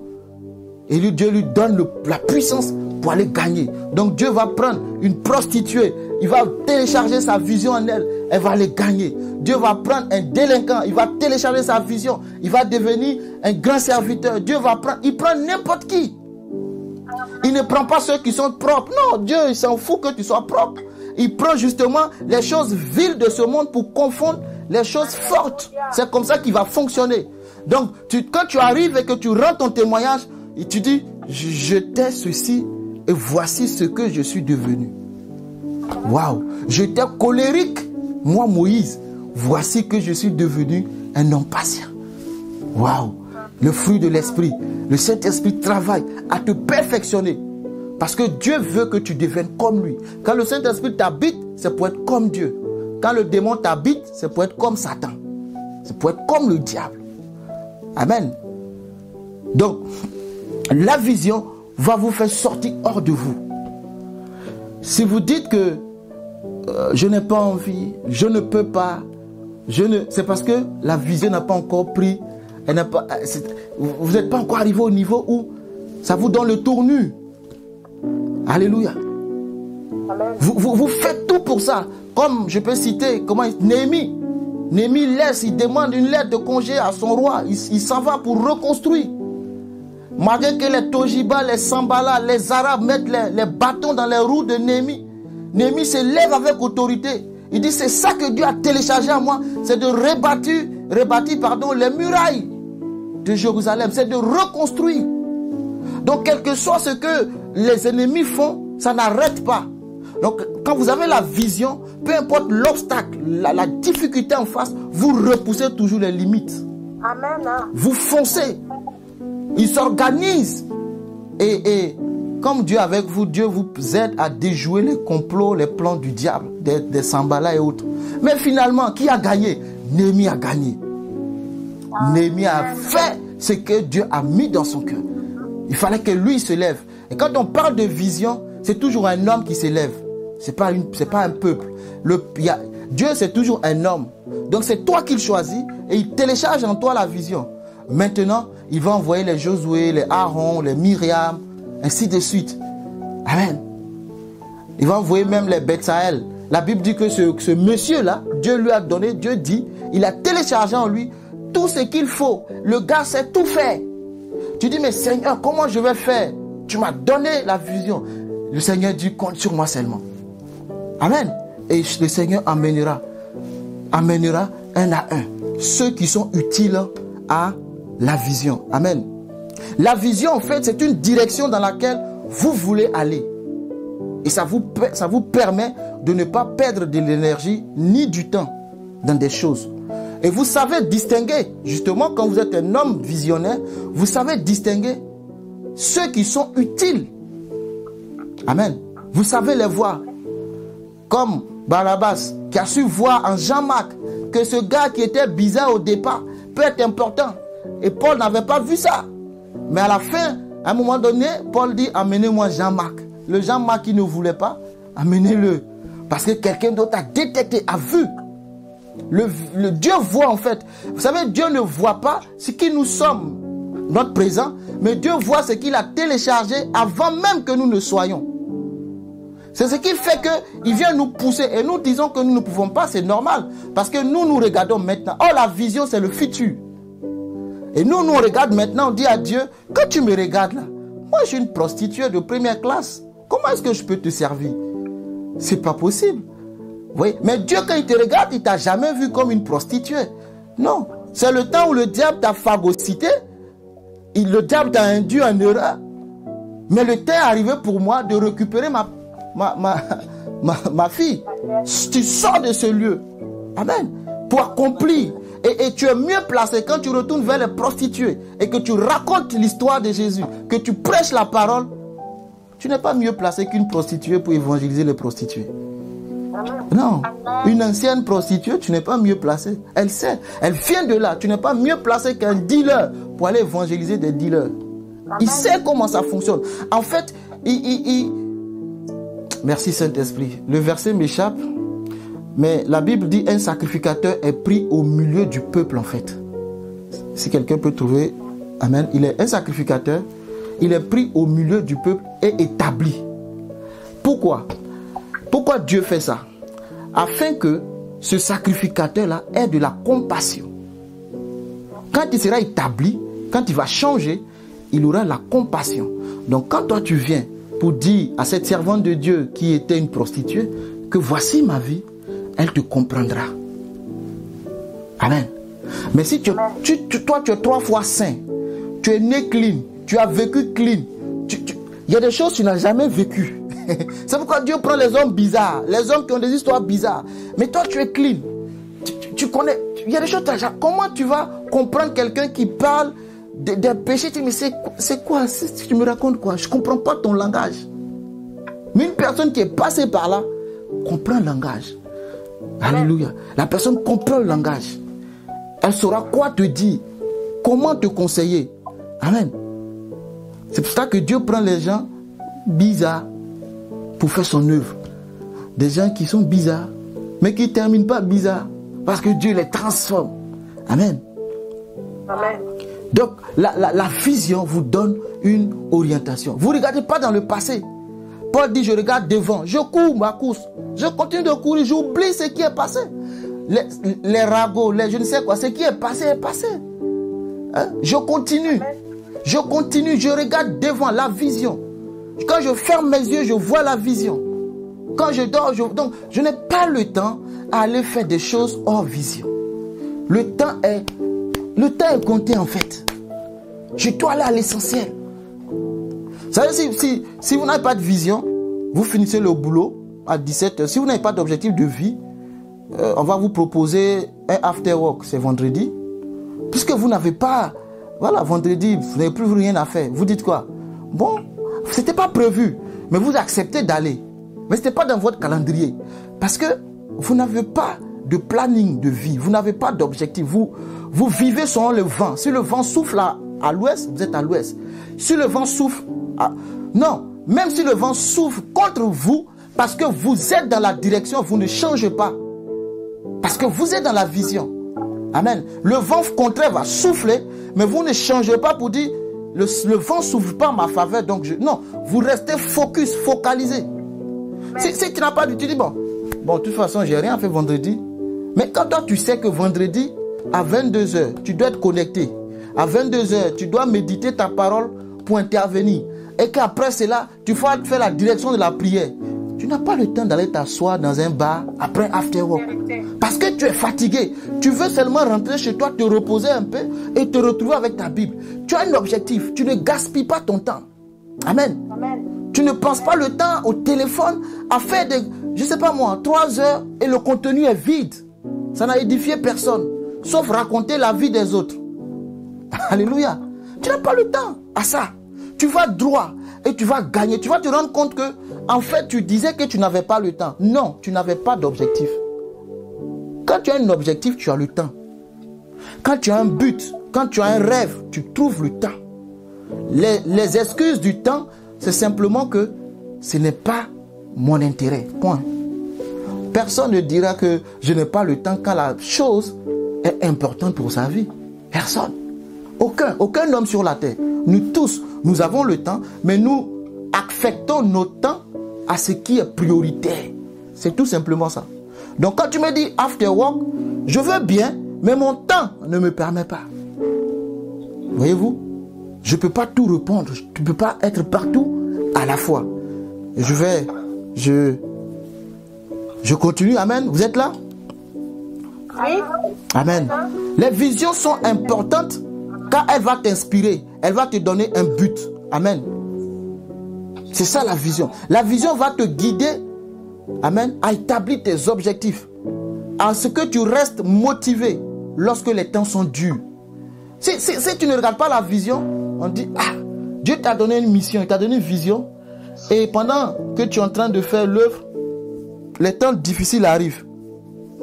Et Dieu lui donne la puissance pour aller gagner. Donc Dieu va prendre une prostituée. Il va télécharger sa vision en elle. Elle va aller gagner. Dieu va prendre un délinquant. Il va télécharger sa vision. Il va devenir un grand serviteur. Dieu va prendre. Il prend n'importe qui. Il ne prend pas ceux qui sont propres. Non, Dieu, il s'en fout que tu sois propre. Il prend justement les choses viles de ce monde pour confondre les choses fortes. C'est comme ça qu'il va fonctionner. Donc, quand tu arrives et que tu rends ton témoignage, et tu dis, j'étais ceci et voici ce que je suis devenu. Waouh! J'étais colérique, moi Moïse. Voici que je suis devenu un homme patient. Waouh! Le fruit de l'esprit, le Saint-Esprit travaille à te perfectionner. Parce que Dieu veut que tu deviennes comme lui. Quand le Saint-Esprit t'habite, c'est pour être comme Dieu. Quand le démon t'habite, c'est pour être comme Satan. C'est pour être comme le diable. Amen. Donc, la vision va vous faire sortir hors de vous. Si vous dites que je n'ai pas envie, je ne peux pas, c'est parce que la vision n'a pas encore pris, vous n'êtes pas encore arrivé au niveau où ça vous donne le tournu. Alléluia. Vous faites tout pour ça. Comme je peux citer, Néhémie. Néhémie il demande une lettre de congé à son roi. Il s'en va pour reconstruire. Malgré que les Tojiba, les Sambala, les Arabes mettent les bâtons dans les roues de Néhémie. Néhémie se lève avec autorité. Il dit, c'est ça que Dieu a téléchargé à moi. C'est de rebâtir les murailles de Jérusalem. C'est de reconstruire. Donc, quel que soit ce que les ennemis font, ça n'arrête pas. Donc, quand vous avez la vision, peu importe l'obstacle, la difficulté en face, vous repoussez toujours les limites. Amen. Vous foncez. Il s'organise. Et comme Dieu est avec vous, Dieu vous aide à déjouer les complots, les plans du diable, des Sambala et autres. Mais finalement, qui a gagné? Néhémie a gagné. Néhémie a fait ce que Dieu a mis dans son cœur. Il fallait que lui se lève. Et quand on parle de vision, c'est toujours un homme qui se lève. C'est pas un peuple. Dieu, c'est toujours un homme. Donc c'est toi qui le choisis et il télécharge en toi la vision. Maintenant, il va envoyer les Josué, les Aaron, les Myriam, ainsi de suite. Amen. Il va envoyer même les Betsaël. La Bible dit que ce monsieur-là, Dieu lui a donné, Dieu dit, il a téléchargé en lui tout ce qu'il faut. Le gars sait tout faire. Tu dis, mais Seigneur, comment je vais faire? Tu m'as donné la vision. Le Seigneur dit, compte sur moi seulement. Amen. Et le Seigneur amènera un à un ceux qui sont utiles à la vision. Amen. La vision, en fait, c'est une direction dans laquelle vous voulez aller. Et ça vous permet de ne pas perdre de l'énergie ni du temps dans des choses. Et vous savez distinguer, justement, quand vous êtes un homme visionnaire, vous savez distinguer ceux qui sont utiles. Amen. Vous savez les voir. Comme Barnabas, qui a su voir en Jean-Marc que ce gars qui était bizarre au départ peut être important. Et Paul n'avait pas vu ça. Mais à la fin, à un moment donné, Paul dit, amenez-moi Jean-Marc. Le Jean-Marc qui ne voulait pas, amenez-le. Parce que quelqu'un d'autre a détecté, a vu. Le Dieu voit en fait. Vous savez, Dieu ne voit pas ce qui nous sommes, notre présent, mais Dieu voit ce qu'il a téléchargé avant même que nous ne soyons. C'est ce qui fait qu'il vient nous pousser et nous disons que nous ne pouvons pas, c'est normal. Parce que nous regardons maintenant. Oh, la vision, c'est le futur. Et nous on regarde maintenant, on dit à Dieu, quand tu me regardes là, moi je suis une prostituée de première classe. Comment est-ce que je peux te servir? C'est pas possible. Oui, mais Dieu, quand il te regarde, il t'a jamais vu comme une prostituée. Non, c'est le temps où le diable t'a phagocyté, le diable t'a induit en erreur. Mais le temps est arrivé pour moi de récupérer ma fille. Tu sors de ce lieu. Amen. Pour accomplir. Et tu es mieux placé quand tu retournes vers les prostituées et que tu racontes l'histoire de Jésus, que tu prêches la parole. Tu n'es pas mieux placé qu'une prostituée pour évangéliser les prostituées. Non. Une ancienne prostituée, tu n'es pas mieux placé. Elle sait. Elle vient de là. Tu n'es pas mieux placé qu'un dealer pour aller évangéliser des dealers. Il sait comment ça fonctionne. En fait, Merci Saint-Esprit. Le verset m'échappe. Mais la Bible dit un sacrificateur est pris au milieu du peuple en fait. Si quelqu'un peut trouver, amen, il est un sacrificateur, il est pris au milieu du peuple et établi. Pourquoi? Pourquoi Dieu fait ça? Afin que ce sacrificateur-là ait de la compassion. Quand il sera établi, quand il va changer, il aura la compassion. Donc quand toi tu viens pour dire à cette servante de Dieu qui était une prostituée que voici ma vie, elle te comprendra. Amen. Mais si toi tu es 3 fois saint, tu es né clean, tu as vécu clean, il y a des choses que tu n'as jamais vécues. C'est pourquoi Dieu prend les hommes bizarres, les hommes qui ont des histoires bizarres. Mais toi tu es clean. Tu connais, il y a des choses, comment tu vas comprendre quelqu'un qui parle des péchés? Tu dis, mais c'est quoi? Tu me racontes quoi? Je ne comprends pas ton langage. Mais une personne qui est passée par là comprend le langage. Alléluia. La personne comprend le langage. Elle saura quoi te dire, comment te conseiller. Amen. C'est pour ça que Dieu prend les gens bizarres pour faire son œuvre. Des gens qui sont bizarres, mais qui ne terminent pas bizarres. Parce que Dieu les transforme. Amen. Amen. Donc, la vision vous donne une orientation. Vous ne regardez pas dans le passé. Paul dit, je regarde devant. Je cours ma course. Je continue de courir. J'oublie ce qui est passé. Les ragots, je ne sais quoi. Ce qui est passé est passé. Hein? Je continue. Je continue. Je regarde devant la vision. Quand je ferme mes yeux, je vois la vision. Quand je dors, donc, je n'ai pas le temps à aller faire des choses hors vision. Le temps est compté en fait. Je dois aller à l'essentiel. Vous savez, si vous n'avez pas de vision, vous finissez le boulot à 17h. Si vous n'avez pas d'objectif de vie, on va vous proposer un after work, c'est vendredi. Puisque vous n'avez pas, voilà, vendredi, vous n'avez plus rien à faire. Vous dites quoi? Bon, c'était pas prévu, mais vous acceptez d'aller. Mais ce n'était pas dans votre calendrier. Parce que vous n'avez pas de planning de vie. Vous n'avez pas d'objectif. Vous vivez selon le vent. Si le vent souffle à l'ouest, vous êtes à l'ouest. Si le vent souffle non, même si le vent souffle contre vous, parce que vous êtes dans la direction, vous ne changez pas. Parce que vous êtes dans la vision. Amen. Le vent contraire va souffler, mais vous ne changez pas pour dire le vent ne souffle pas en ma faveur. Donc non, vous restez focalisé. Si tu n'as pas d'utilité, bon, de toute façon, j'ai rien fait vendredi. Mais quand toi, tu sais que vendredi, à 22h, tu dois être connecté. À 22h, tu dois méditer ta parole pour intervenir. Et qu'après cela, tu vas faire la direction de la prière. Tu n'as pas le temps d'aller t'asseoir dans un bar après after work. Parce que tu es fatigué. Tu veux seulement rentrer chez toi, te reposer un peu et te retrouver avec ta Bible. Tu as un objectif. Tu ne gaspilles pas ton temps. Amen. Amen. Tu ne passes pas le temps au téléphone à faire je ne sais pas moi, 3 heures et le contenu est vide. Ça n'a édifié personne. Sauf raconter la vie des autres. Alléluia. Tu n'as pas le temps à ça. Tu vas droit et tu vas gagner. Tu vas te rendre compte que, en fait, tu disais que tu n'avais pas le temps. Non, tu n'avais pas d'objectif. Quand tu as un objectif, tu as le temps. Quand tu as un but, quand tu as un rêve, tu trouves le temps. Les excuses du temps, c'est simplement que ce n'est pas mon intérêt. Point. Personne ne dira que je n'ai pas le temps quand la chose est importante pour sa vie. Personne. Aucun homme sur la terre. Nous tous, nous avons le temps, mais nous affectons notre temps à ce qui est prioritaire. C'est tout simplement ça. Donc quand tu me dis after work, je veux bien, mais mon temps ne me permet pas. Voyez-vous, je ne peux pas tout répondre. Je ne peux pas être partout à la fois. Je continue. Amen. Vous êtes là? Oui. Amen. Les visions sont importantes car elles vont t'inspirer. Elle va te donner un but. Amen. C'est ça la vision. La vision va te guider, amen, à établir tes objectifs. À ce que tu restes motivé lorsque les temps sont durs. Si tu ne regardes pas la vision, on dit, Dieu t'a donné une mission, il t'a donné une vision. Et pendant que tu es en train de faire l'œuvre, les temps difficiles arrivent,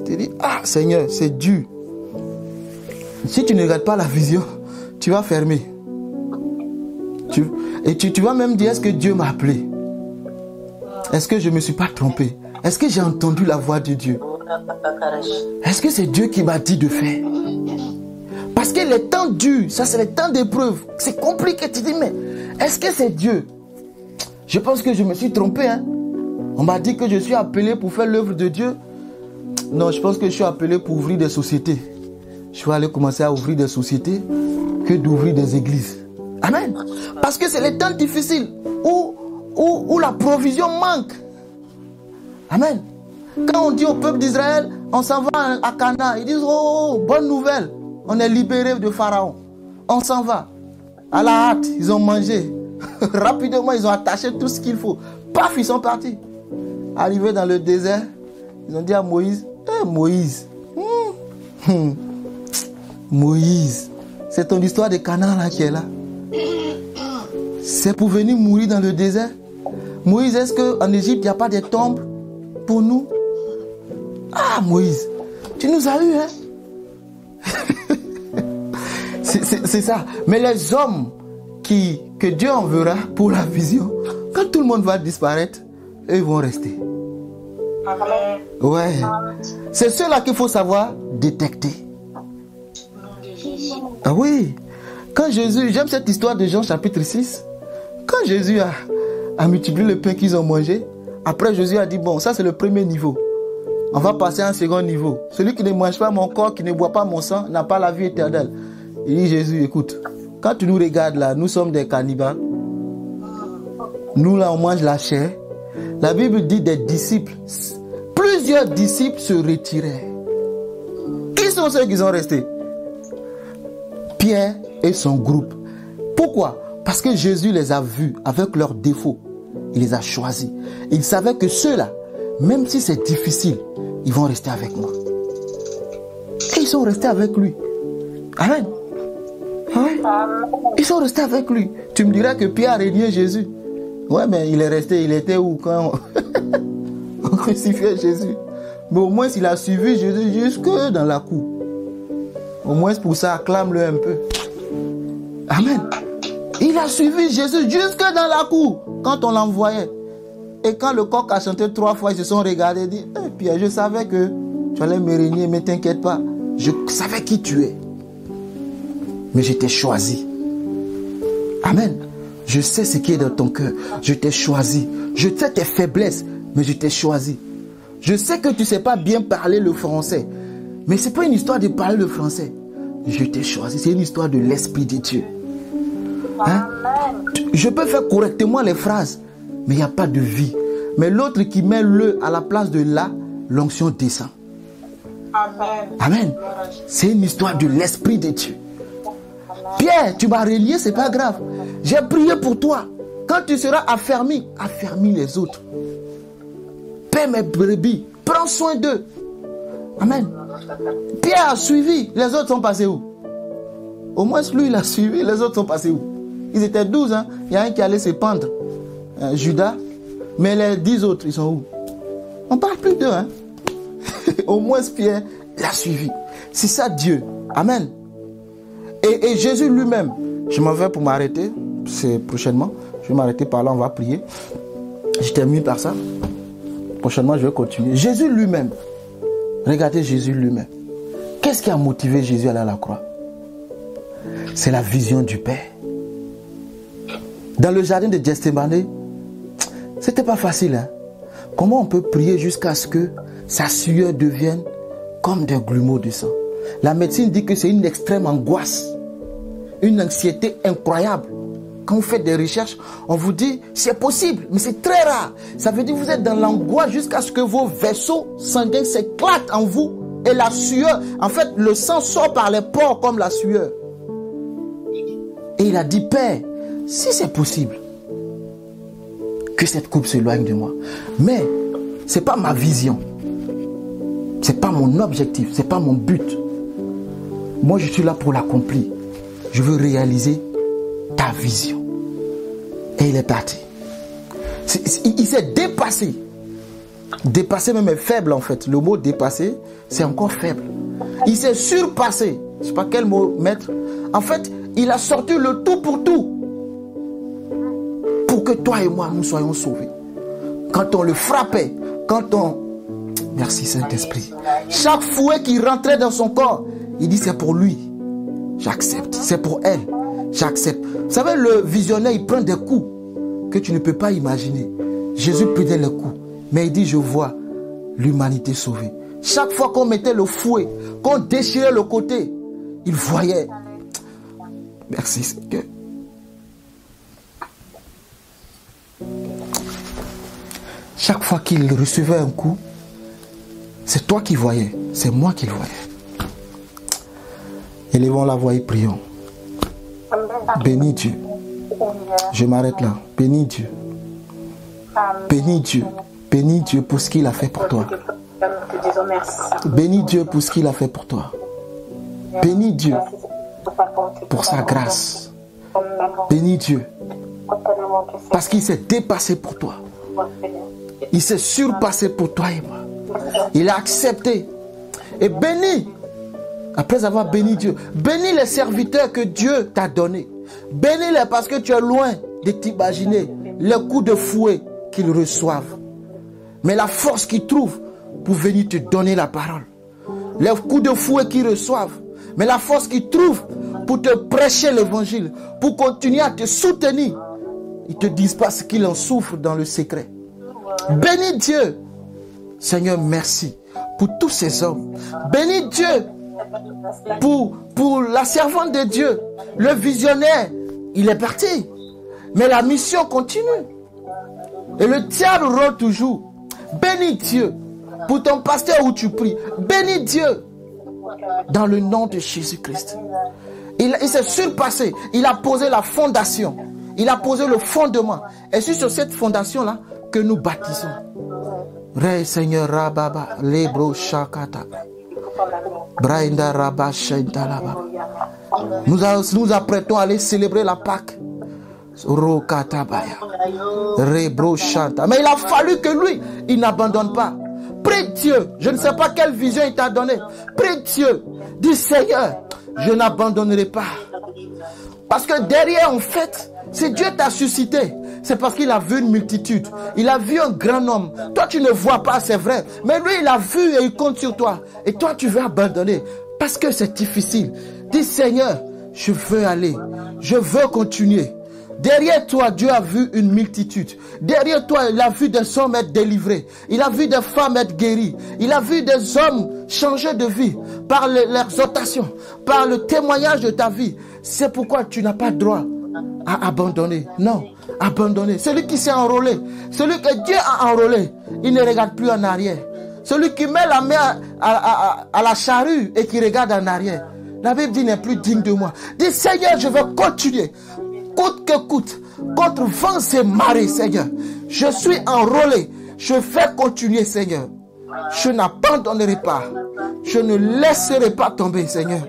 tu dis, ah Seigneur, c'est dur. Si tu ne regardes pas la vision, tu vas fermer. Tu vas même dire, est-ce que Dieu m'a appelé? Est-ce que je ne me suis pas trompé? Est-ce que j'ai entendu la voix de Dieu? Est-ce que c'est Dieu qui m'a dit de faire? Parce que les temps durs, ça c'est les temps d'épreuve. C'est compliqué, tu dis, mais est-ce que c'est Dieu? Je pense que je me suis trompé. Hein? On m'a dit que je suis appelé pour faire l'œuvre de Dieu. Non, je pense que je suis appelé pour ouvrir des sociétés. Je vais aller commencer à ouvrir des sociétés que d'ouvrir des églises. Amen. Parce que c'est les temps difficiles où la provision manque. Amen. Quand on dit au peuple d'Israël, on s'en va à Canaan, ils disent, oh, bonne nouvelle, on est libéré de Pharaon. On s'en va. À la hâte, ils ont mangé. Rapidement, ils ont attaché tout ce qu'il faut. Paf, ils sont partis. Arrivés dans le désert, ils ont dit à Moïse, Moïse, Moïse, c'est ton histoire de Canaan là qui est là. C'est pour venir mourir dans le désert. Moïse, est-ce qu'en Égypte, il n'y a pas de tombes pour nous? Ah, Moïse, tu nous as eu, hein? C'est ça. Mais les hommes que Dieu enverra pour la vision, quand tout le monde va disparaître, eux vont rester. Ouais. C'est ceux-là qu'il faut savoir détecter. Ah oui. Quand Jésus, j'aime cette histoire de Jean chapitre 6. Quand Jésus a multiplié le pain qu'ils ont mangé, après Jésus a dit, bon, ça c'est le premier niveau. On va passer à un second niveau. Celui qui ne mange pas mon corps, qui ne boit pas mon sang, n'a pas la vie éternelle. Il dit, Jésus, écoute, quand tu nous regardes là, nous sommes des cannibales. Nous là, on mange la chair. La Bible dit des disciples. Plusieurs disciples se retiraient. Qui sont ceux qui sont restés? Pierre et son groupe. Pourquoi? Parce que Jésus les a vus avec leurs défauts. Il les a choisis. Il savait que ceux-là, même si c'est difficile, ils vont rester avec moi. Et ils sont restés avec lui. Amen. Ouais. Ils sont restés avec lui. Tu me dirais que Pierre a régné Jésus. Ouais, mais il est resté, il était où quand on crucifiait Jésus? Mais au moins, il a suivi Jésus jusque dans la cour. Au moins, pour ça, acclame-le un peu. Amen. Il a suivi Jésus jusque dans la cour quand on l'envoyait. Et quand le coq a chanté 3 fois, ils se sont regardés et dit, Pierre, je savais que tu allais me régner, mais t'inquiète pas. Je savais qui tu es. Mais je t'ai choisi. Amen. Je sais ce qui est dans ton cœur. Je t'ai choisi. Je sais tes faiblesses, mais je t'ai choisi. Je sais que tu ne sais pas bien parler le français. Mais ce n'est pas une histoire de parler le français. Je t'ai choisi. C'est une histoire de l'Esprit de Dieu. Hein? Je peux faire correctement les phrases, mais il n'y a pas de vie. Mais l'autre qui met le à la place de la, l'onction descend. Amen. Amen. C'est une histoire de l'Esprit de Dieu. Pierre, tu m'as relié, c'est pas grave. J'ai prié pour toi. Quand tu seras affermi, affermis les autres. Paie mes brebis, prends soin d'eux. Amen. Pierre a suivi, les autres sont passés où? Au moins lui, il a suivi, les autres sont passés où? Ils étaient 12, hein. Il y a un qui allait se pendre, Judas. Mais les 10 autres, ils sont où? On ne parle plus d'eux, hein. Au moins Pierre l'a suivi. C'est ça Dieu. Amen. Et Jésus lui-même, je m'en vais pour m'arrêter, c'est prochainement, je vais m'arrêter par là, on va prier. Je termine par ça. Prochainement, je vais continuer. Jésus lui-même, regardez Jésus lui-même. Qu'est-ce qui a motivé Jésus à aller à la croix? C'est la vision du Père. Dans le jardin de Gethsémani, c'était pas facile. Hein? Comment on peut prier jusqu'à ce que sa sueur devienne comme des grumeaux de sang? La médecine dit que c'est une extrême angoisse, une anxiété incroyable. Quand vous faites des recherches, on vous dit c'est possible, mais c'est très rare. Ça veut dire que vous êtes dans l'angoisse jusqu'à ce que vos vaisseaux sanguins s'éclatent en vous et la sueur, en fait, le sang sort par les pores comme la sueur. Et il a dit, Père, si c'est possible, que cette coupe s'éloigne de moi. Mais ce n'est pas ma vision. Ce n'est pas mon objectif. Ce n'est pas mon but. Moi, je suis là pour l'accomplir. Je veux réaliser ta vision. Et il est parti. Il s'est dépassé. Dépasser même est faible en fait. Le mot dépasser, c'est encore faible. Il s'est surpassé. Je ne sais pas quel mot mettre. En fait, il a sorti le tout pour tout. Pour que toi et moi, nous soyons sauvés. Quand on le frappait, quand on... Merci Saint-Esprit. Chaque fouet qui rentrait dans son corps, il dit c'est pour lui. J'accepte. C'est pour elle. J'accepte. Vous savez, le visionnaire, il prend des coups que tu ne peux pas imaginer. Jésus prenait les coups. Mais il dit, je vois l'humanité sauvée. Chaque fois qu'on mettait le fouet, qu'on déchirait le côté, il voyait. Merci Seigneur. Chaque fois qu'il recevait un coup, c'est toi qui voyais, c'est moi qui le voyais. Élevons la voix et prions. Bénis Dieu. Je m'arrête là. Bénis Dieu. Bénis Dieu. Bénis Dieu pour ce qu'il a fait pour toi. Bénis Dieu pour ce qu'il a fait pour toi. Bénis Dieu pour sa grâce. Bénis Dieu parce qu'il s'est dépassé pour toi. Il s'est surpassé pour toi et moi. Il a accepté. Et bénis, après avoir béni Dieu, bénis les serviteurs que Dieu t'a donnés. Bénis-les parce que tu es loin de t'imaginer les coups de fouet qu'ils reçoivent. Mais la force qu'ils trouvent pour venir te donner la parole. Les coups de fouet qu'ils reçoivent. Mais la force qu'ils trouvent pour te prêcher l'évangile. Pour continuer à te soutenir. Ils ne te disent pas ce qu'ils en souffrent dans le secret. Bénis Dieu. Seigneur, merci pour tous ces hommes. Bénis Dieu pour la servante de Dieu. Le visionnaire, il est parti. Mais la mission continue. Et le diable rôde toujours. Bénis Dieu pour ton pasteur où tu pries. Bénis Dieu dans le nom de Jésus-Christ. Il s'est surpassé. Il a posé la fondation. Il a posé le fondement. Et c'est sur cette fondation-là que nous bâtissons. Ré Seigneur Rababa, Lebro Shakata. Brainda Rabba Shentalaba. Nous apprêtons à aller célébrer la Pâque. Rokatabaya. Rebro Shanta. Mais il a fallu que lui, il n'abandonne pas. Prie Dieu. Je ne sais pas quelle vision il t'a donné. Prie Dieu. Dis Seigneur, je n'abandonnerai pas. Parce que derrière, en fait, si Dieu t'a suscité, c'est parce qu'il a vu une multitude. Il a vu un grand homme. Toi, tu ne vois pas, c'est vrai. Mais lui, il a vu et il compte sur toi. Et toi, tu veux abandonner parce que c'est difficile. Dis Seigneur, je veux aller. Je veux continuer. Derrière toi, Dieu a vu une multitude. Derrière toi, il a vu des hommes être délivrés. Il a vu des femmes être guéries. Il a vu des hommes changer de vie par l'exhortation, par le témoignage de ta vie. C'est pourquoi tu n'as pas droit à abandonner. Non, abandonner. Celui qui s'est enrôlé, celui que Dieu a enrôlé, il ne regarde plus en arrière. Celui qui met la main à la charrue et qui regarde en arrière, la Bible dit n'est plus digne de moi. Dis Seigneur, je veux continuer. Coûte que coûte, contre vents et marées, Seigneur. Je suis enrôlé. Je vais continuer, Seigneur. Je n'abandonnerai pas. Je ne laisserai pas tomber, Seigneur.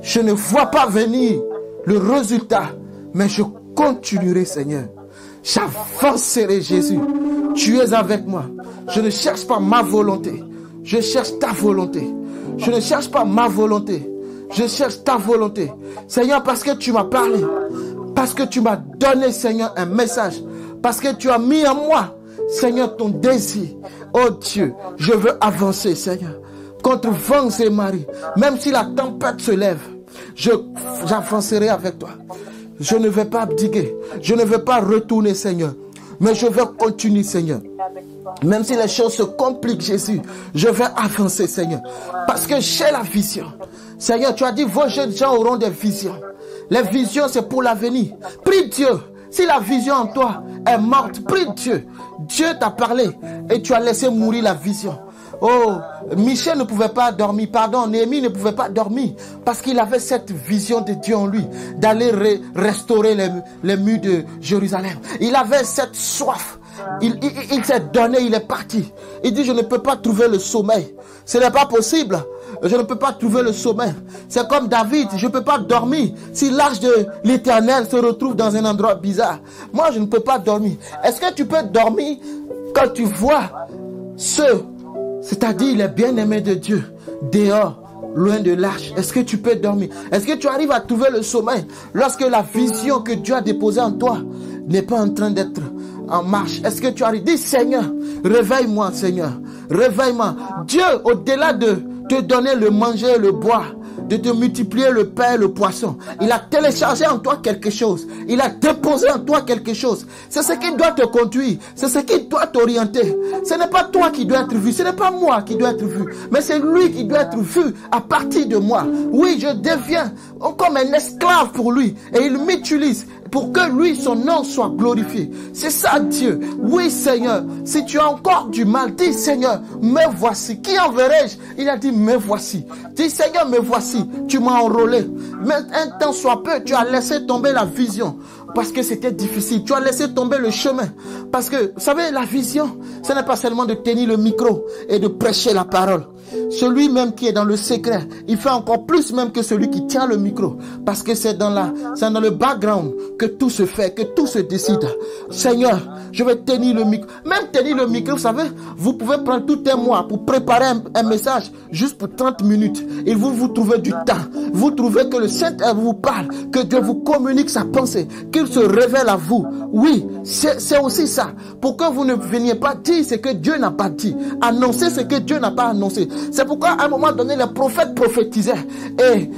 Je ne vois pas venir le résultat, mais je continuerai, Seigneur. J'avancerai, Jésus. Tu es avec moi. Je ne cherche pas ma volonté. Je cherche ta volonté. Je ne cherche pas ma volonté. Je cherche ta volonté. Seigneur, parce que tu m'as parlé. Parce que tu m'as donné, Seigneur, un message. Parce que tu as mis en moi, Seigneur, ton désir. Oh Dieu, je veux avancer, Seigneur. Contre vents et marées. Même si la tempête se lève, j'avancerai avec toi. Je ne vais pas abdiquer. Je ne vais pas retourner, Seigneur. Mais je vais continuer, Seigneur. Même si les choses se compliquent, Jésus, je vais avancer, Seigneur. Parce que j'ai la vision. Seigneur, tu as dit, vos jeunes gens auront des visions. Les visions, c'est pour l'avenir. Prie Dieu. Si la vision en toi est morte, prie Dieu. Dieu t'a parlé et tu as laissé mourir la vision. Oh, Michel ne pouvait pas dormir. Pardon, Néhémie ne pouvait pas dormir parce qu'il avait cette vision de Dieu en lui, d'aller restaurer les murs de Jérusalem. Il avait cette soif. Il s'est donné, il est parti. Il dit, je ne peux pas trouver le sommeil. Ce n'est pas possible. Je ne peux pas trouver le sommeil. C'est comme David, je ne peux pas dormir si l'arche de l'Éternel se retrouve dans un endroit bizarre. Moi, je ne peux pas dormir. Est-ce que tu peux dormir quand tu vois ceux, c'est-à-dire les bien-aimés de Dieu, dehors, loin de l'arche. Est-ce que tu peux dormir? Est-ce que tu arrives à trouver le sommeil lorsque la vision que Dieu a déposée en toi n'est pas en train d'être en marche? Est-ce que tu arrives? Dis Seigneur, réveille-moi Seigneur, réveille-moi. Dieu, au-delà de te donner le manger et le boire, de te multiplier le pain et le poisson, il a téléchargé en toi quelque chose. Il a déposé en toi quelque chose. C'est ce qui doit te conduire. C'est ce qui doit t'orienter. Ce n'est pas toi qui dois être vu. Ce n'est pas moi qui dois être vu. Mais c'est lui qui doit être vu à partir de moi. Oui, je deviens comme un esclave pour lui. Et il m'utilise pour que lui, son nom soit glorifié. C'est ça Dieu. Oui Seigneur, si tu as encore du mal, dis Seigneur, me voici. Qui enverrai-je? Il a dit me voici. Dis Seigneur, me voici. Tu m'as enrôlé. Mais un temps soit peu, tu as laissé tomber la vision. Parce que c'était difficile. Tu as laissé tomber le chemin. Parce que, vous savez, la vision, ce n'est pas seulement de tenir le micro et de prêcher la parole. Celui même qui est dans le secret, il fait encore plus même que celui qui tient le micro. Parce que c'est dans le background que tout se fait, que tout se décide. Seigneur, je vais tenir le micro. Même tenir le micro, vous savez, vous pouvez prendre tout un mois pour préparer un message juste pour 30 minutes. Et vous trouvez du temps. Vous trouvez que le Saint-Esprit vous parle, que Dieu vous communique sa pensée, qu'il se révèle à vous. Oui, c'est aussi ça. Pour que vous ne veniez pas dire ce que Dieu n'a pas dit. Annoncer ce que Dieu n'a pas annoncé. C'est pourquoi à un moment donné, les prophètes prophétisaient. Et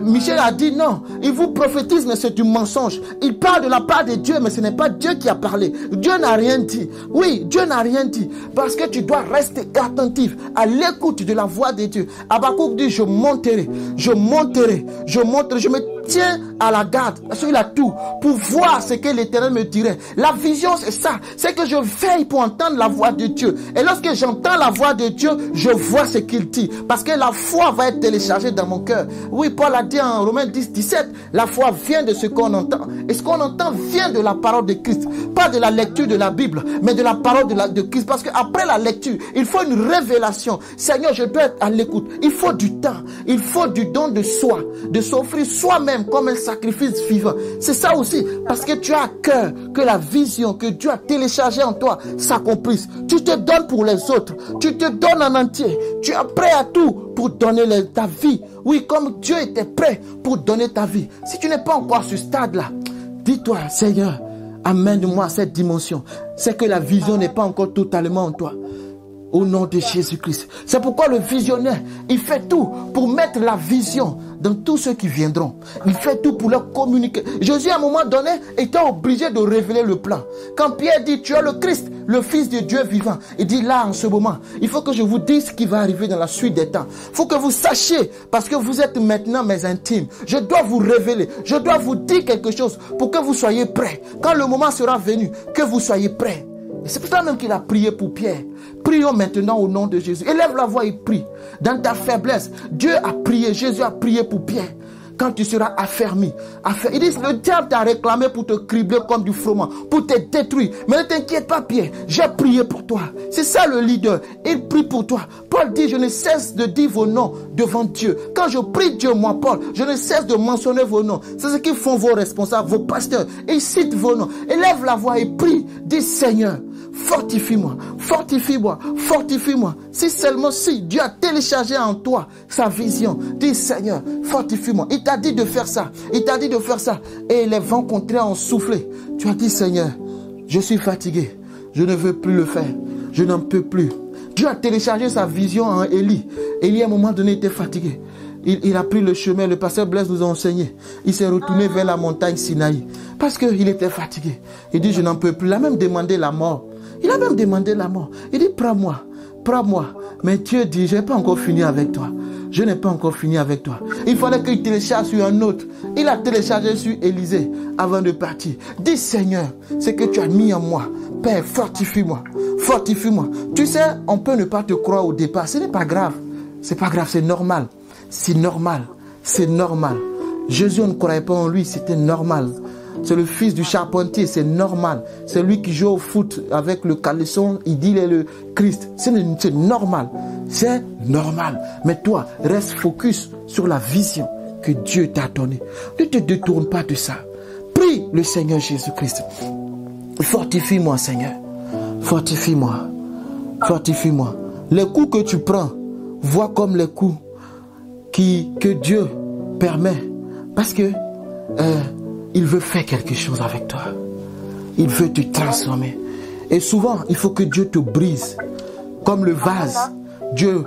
Michel a dit non, il vous prophétise, mais c'est du mensonge. Il parle de la part de Dieu, mais ce n'est pas Dieu qui a parlé. Dieu n'a rien dit. Oui, Dieu n'a rien dit. Parce que tu dois rester attentif à l'écoute de la voix de Dieu. Habakkuk dit, je monterai, je monterai, je monterai, je me tiens à la garde sur la tour pour voir ce que l'Éternel me dirait. La vision, c'est ça. C'est que je veille pour entendre la voix de Dieu. Et lorsque j'entends la voix de Dieu, je vois ce qu'il dit. Parce que la foi va être téléchargée dans mon cœur. Oui, Paul a dit en Romains 10, 17, la foi vient de ce qu'on entend. Et ce qu'on entend vient de la parole de Christ. Pas de la lecture de la Bible, mais de la parole de Christ. Parce qu'après la lecture, il faut une révélation. Seigneur, je dois être à l'écoute. Il faut du temps. Il faut du don de soi. De s'offrir soi-même comme un sacrifice vivant. C'est ça aussi. Parce que tu as à cœur que la vision que Dieu a téléchargée en toi s'accomplisse. Tu te donnes pour les autres. Tu te donnes en entier. Tu es prêt à tout pour donner ta vie. Oui, comme Dieu était prêt pour donner ta vie. Si tu n'es pas encore à ce stade-là, dis-toi, Seigneur, amène-moi à cette dimension. C'est que la vision n'est pas encore totalement en toi. Au nom de Jésus-Christ. C'est pourquoi le visionnaire, il fait tout pour mettre la vision dans tous ceux qui viendront. Il fait tout pour leur communiquer. Jésus, à un moment donné, était obligé de révéler le plan. Quand Pierre dit, tu es le Christ, le Fils de Dieu vivant, il dit là, en ce moment, il faut que je vous dise ce qui va arriver dans la suite des temps. Il faut que vous sachiez, parce que vous êtes maintenant mes intimes. Je dois vous révéler. Je dois vous dire quelque chose pour que vous soyez prêts. Quand le moment sera venu, que vous soyez prêts. Et c'est pour ça même qu'il a prié pour Pierre. Prions maintenant au nom de Jésus. Élève la voix et prie. Dans ta faiblesse, Dieu a prié, Jésus a prié pour Pierre. Quand tu seras affermi, il dit, le diable t'a réclamé pour te cribler comme du froment, pour te détruire. Mais ne t'inquiète pas, Pierre, j'ai prié pour toi. C'est ça le leader. Il prie pour toi. Paul dit, je ne cesse de dire vos noms devant Dieu. Quand je prie Dieu, moi, Paul, je ne cesse de mentionner vos noms. C'est ce qu'ils font vos responsables, vos pasteurs. Ils citent vos noms. Élève la voix et prie. Dis, Seigneur, fortifie-moi, fortifie-moi, fortifie-moi. Si seulement si Dieu a téléchargé en toi sa vision, dis Seigneur, fortifie-moi. Il t'a dit de faire ça, il t'a dit de faire ça. Et les vents contraires ont soufflé. Tu as dit Seigneur, je suis fatigué, je ne veux plus le faire, je n'en peux plus. Dieu a téléchargé sa vision en Élie. Élie à un moment donné était fatigué. Il a pris le chemin, le pasteur Blaise nous a enseigné. Il s'est retourné vers la montagne Sinaï parce qu'il était fatigué. Il dit je n'en peux plus. Il a même demandé la mort. Il a même demandé la mort. Il dit prends-moi, prends-moi. Mais Dieu dit je n'ai pas encore fini avec toi. Je n'ai pas encore fini avec toi. Il fallait qu'il télécharge sur un autre. Il a téléchargé sur Élisée avant de partir. Dis Seigneur, ce que tu as mis en moi, Père, fortifie-moi, fortifie-moi. Tu sais, on peut ne pas te croire au départ. Ce n'est pas grave. C'est pas grave, c'est normal. C'est normal. C'est normal. Jésus, on ne croyait pas en lui, c'était normal. C'est le fils du charpentier, c'est normal. C'est lui qui joue au foot avec le caleçon, il dit il est le Christ. C'est normal. C'est normal. Mais toi, reste focus sur la vision que Dieu t'a donnée. Ne te détourne pas de ça. Prie le Seigneur Jésus-Christ. Fortifie-moi, Seigneur. Fortifie-moi. Fortifie-moi. Les coups que tu prends, vois comme les coups que Dieu permet. Parce que il veut faire quelque chose avec toi. Il veut te transformer. Et souvent, il faut que Dieu te brise. Comme le vase. Dieu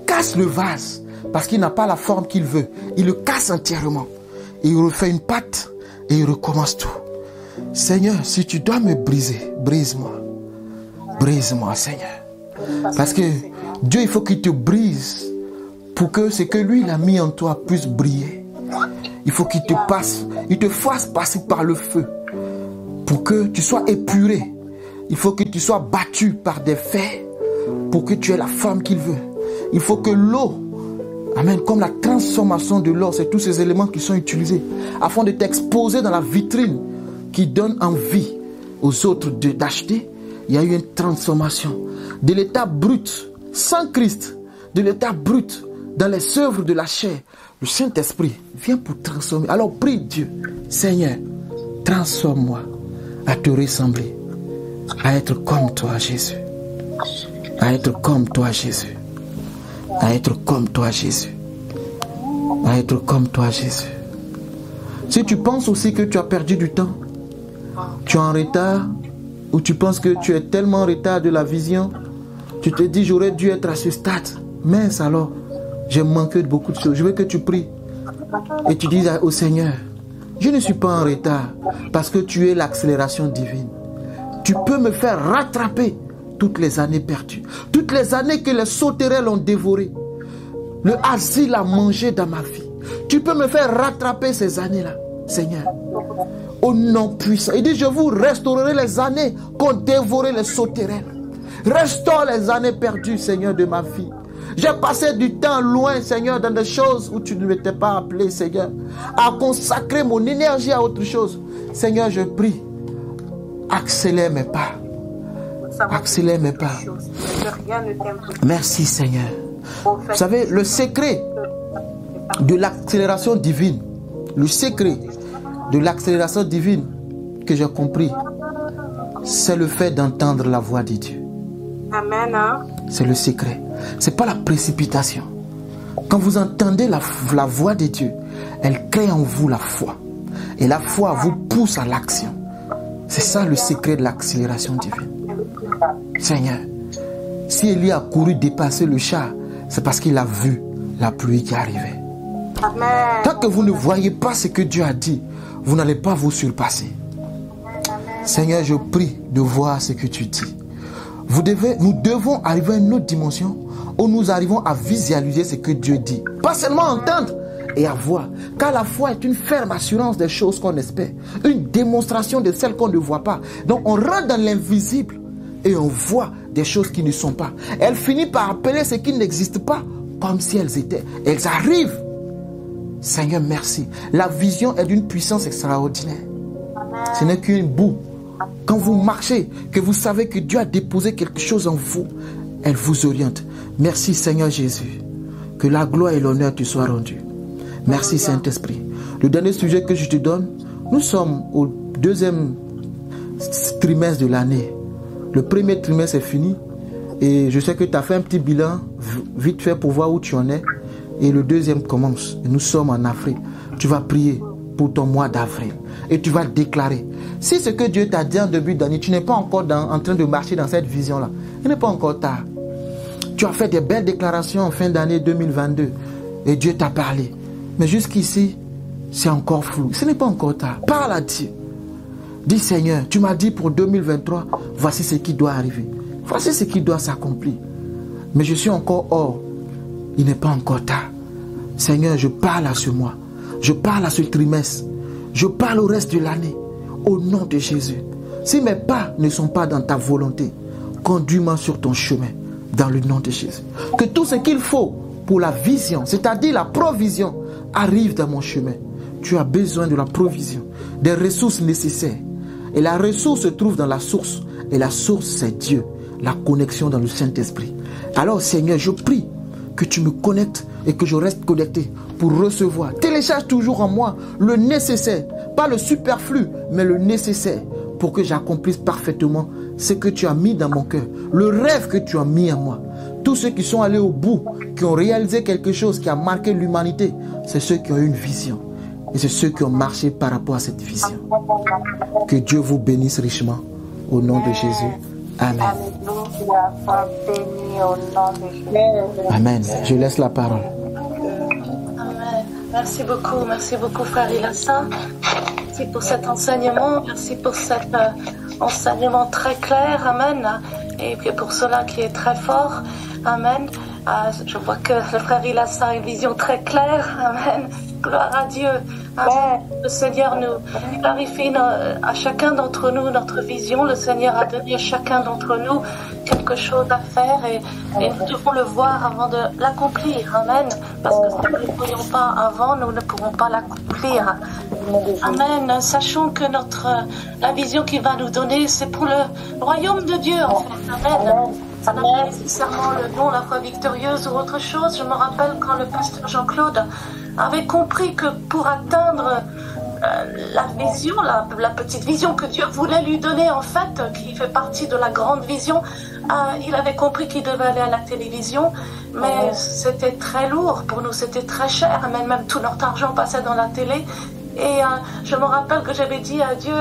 casse le vase. Parce qu'il n'a pas la forme qu'il veut. Il le casse entièrement. Et il refait une patte. Et il recommence tout. Seigneur, si tu dois me briser, brise-moi. Brise-moi, Seigneur. Parce que Dieu, il faut qu'il te brise pour que ce que lui, il a mis en toi puisse briller. Il faut qu'il te fasse passer par le feu pour que tu sois épuré. Il faut que tu sois battu par des fers pour que tu aies la forme qu'il veut. Il faut que l'eau, amen, comme la transformation de l'or, c'est tous ces éléments qui sont utilisés afin de t'exposer dans la vitrine qui donne envie aux autres d'acheter. Il y a eu une transformation de l'état brut, sans Christ, de l'état brut dans les œuvres de la chair. Le Saint-Esprit vient pour transformer. Alors prie Dieu, Seigneur, transforme-moi à te ressembler, à être comme toi, Jésus. À être comme toi, Jésus. À être comme toi, Jésus. À être comme toi, Jésus. Si tu penses aussi que tu as perdu du temps, tu es en retard, ou tu penses que tu es tellement en retard de la vision, tu te dis j'aurais dû être à ce stade. Mince alors, j'ai manqué de beaucoup de choses. Je veux que tu pries et tu dises au Seigneur, je ne suis pas en retard parce que tu es l'accélération divine. Tu peux me faire rattraper toutes les années perdues, toutes les années que les sauterelles ont dévorées, le asile a mangé dans ma vie. Tu peux me faire rattraper ces années-là, Seigneur. Au nom puissant. Il dit, je vous restaurerai les années qu'ont dévoré les sauterelles. Restaure les années perdues, Seigneur, de ma vie. J'ai passé du temps loin, Seigneur, dans des choses où tu ne m'étais pas appelé, Seigneur, à consacrer mon énergie à autre chose. Seigneur, je prie, accélère mes pas. Accélère mes pas. Merci, Seigneur. Vous savez, le secret de l'accélération divine, le secret de l'accélération divine que j'ai compris, c'est le fait d'entendre la voix de Dieu. Amen. C'est le secret. C'est pas la précipitation. Quand vous entendez la voix de Dieu, elle crée en vous la foi. Et la foi vous pousse à l'action. C'est ça le secret de l'accélération divine. Seigneur, si Élie a couru dépasser le char, c'est parce qu'il a vu la pluie qui arrivait. Amen. Tant que vous ne voyez pas ce que Dieu a dit, vous n'allez pas vous surpasser. Seigneur, je prie de voir ce que tu dis. Nous devons arriver à une autre dimension où nous arrivons à visualiser ce que Dieu dit. Pas seulement entendre et à voir. Car la foi est une ferme assurance des choses qu'on espère. Une démonstration de celles qu'on ne voit pas. Donc on rentre dans l'invisible et on voit des choses qui ne sont pas. Elle finit par appeler ce qui n'existe pas comme si elles étaient. Elles arrivent. Seigneur, merci. La vision est d'une puissance extraordinaire. Ce n'est qu'une boue. Quand vous marchez, que vous savez que Dieu a déposé quelque chose en vous, elle vous oriente. Merci Seigneur Jésus. Que la gloire et l'honneur te soient rendus. Merci Saint-Esprit. Le dernier sujet que je te donne, nous sommes au deuxième trimestre de l'année. Le premier trimestre est fini. Et je sais que tu as fait un petit bilan vite fait pour voir où tu en es. Et le deuxième commence. Et nous sommes en Afrique. Tu vas prier pour ton mois d'avril. Et tu vas déclarer. Si ce que Dieu t'a dit en début d'année, tu n'es pas encore en train de marcher dans cette vision-là. Il n'est pas encore tard. Tu as fait des belles déclarations en fin d'année 2022. Et Dieu t'a parlé. Mais jusqu'ici, c'est encore flou. Ce n'est pas encore tard. Parle à Dieu. Dis Seigneur, tu m'as dit pour 2023, voici ce qui doit arriver. Voici ce qui doit s'accomplir. Mais je suis encore hors. Il n'est pas encore tard. Seigneur, je parle à ce mois. Je parle à ce trimestre. Je parle au reste de l'année. Au nom de Jésus. Si mes pas ne sont pas dans ta volonté, conduis-moi sur ton chemin. Dans le nom de Jésus. Que tout ce qu'il faut pour la vision, c'est-à-dire la provision, arrive dans mon chemin. Tu as besoin de la provision, des ressources nécessaires. Et la ressource se trouve dans la source. Et la source, c'est Dieu. La connexion dans le Saint-Esprit. Alors, Seigneur, je prie que tu me connectes et que je reste connecté pour recevoir. Télécharge toujours en moi le nécessaire. Pas le superflu, mais le nécessaire pour que j'accomplisse parfaitement ce que tu as mis dans mon cœur, le rêve que tu as mis en moi. Tous ceux qui sont allés au bout, qui ont réalisé quelque chose qui a marqué l'humanité, c'est ceux qui ont eu une vision. Et c'est ceux qui ont marché par rapport à cette vision. Que Dieu vous bénisse richement. Au nom de Jésus. Amen. Amen. Je laisse la parole. Amen. Merci beaucoup frère Ilassa. Merci pour cet enseignement, merci pour cet enseignement très clair, amen, et puis pour cela qui est très fort, amen. Je vois que le frère Ilassa a une vision très claire, amen. Gloire à Dieu. Amen. Le Seigneur nous clarifie à chacun d'entre nous notre vision. Le Seigneur a donné à chacun d'entre nous quelque chose à faire et nous devons le voir avant de l'accomplir. Amen. Parce que si nous ne le voyons pas avant, nous ne pourrons pas l'accomplir. Amen. Sachons que la vision qu'il va nous donner, c'est pour le royaume de Dieu, en fait. Amen. Ça n'a pas nécessairement le nom, la foi victorieuse ou autre chose. Je me rappelle quand le pasteur Jean-Claude avait compris que pour atteindre la vision, la petite vision que Dieu voulait lui donner, en fait, qui fait partie de la grande vision, il avait compris qu'il devait aller à la télévision, mais c'était très lourd pour nous, c'était très cher, même tout notre argent passait dans la télé. Et je me rappelle que j'avais dit à Dieu,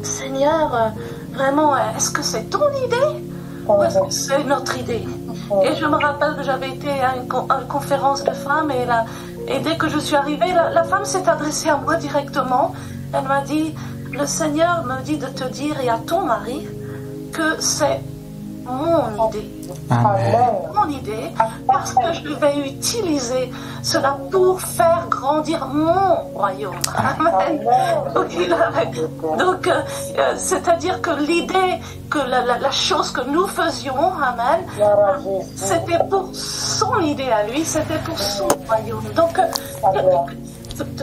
Seigneur, vraiment, est-ce que c'est ton idée ou est-ce que c'est notre idée? Et je me rappelle que j'avais été à une conférence de femmes et dès que je suis arrivée, la femme s'est adressée à moi directement. Elle m'a dit, le Seigneur me dit de te dire et à ton mari que c'est mon idée. Amen. Mon idée, parce que je vais utiliser cela pour faire grandir mon royaume. Amen. Donc, c'est-à-dire que l'idée, que la chose que nous faisions, amen, c'était pour son idée à lui, c'était pour son royaume. Donc,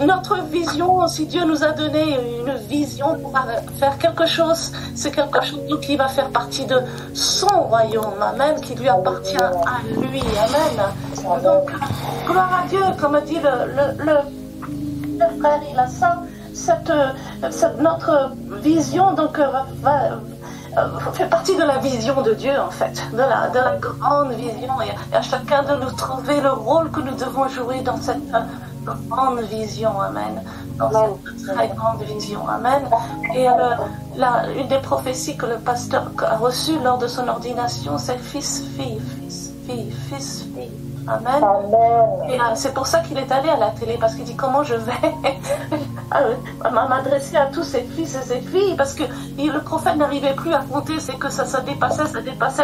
notre vision, si Dieu nous a donné une vision pour faire quelque chose, c'est quelque chose qui va faire partie de son royaume, amen, qui lui appartient à lui, amen. Donc, gloire à Dieu, comme dit le frère Ilassa, notre vision donc fait partie de la vision de Dieu, en fait, de la grande vision, et à chacun de nous trouver le rôle que nous devons jouer dans cette grande vision, amen, dans cette très grande vision, amen. Et une des prophéties que le pasteur a reçues lors de son ordination, c'est fils-fille, fils-fille, fils-fille, amen. Et c'est pour ça qu'il est allé à la télé, parce qu'il dit comment je vais m'adresser à tous ces fils et ces filles, parce que le prophète n'arrivait plus à compter, c'est que ça dépassait,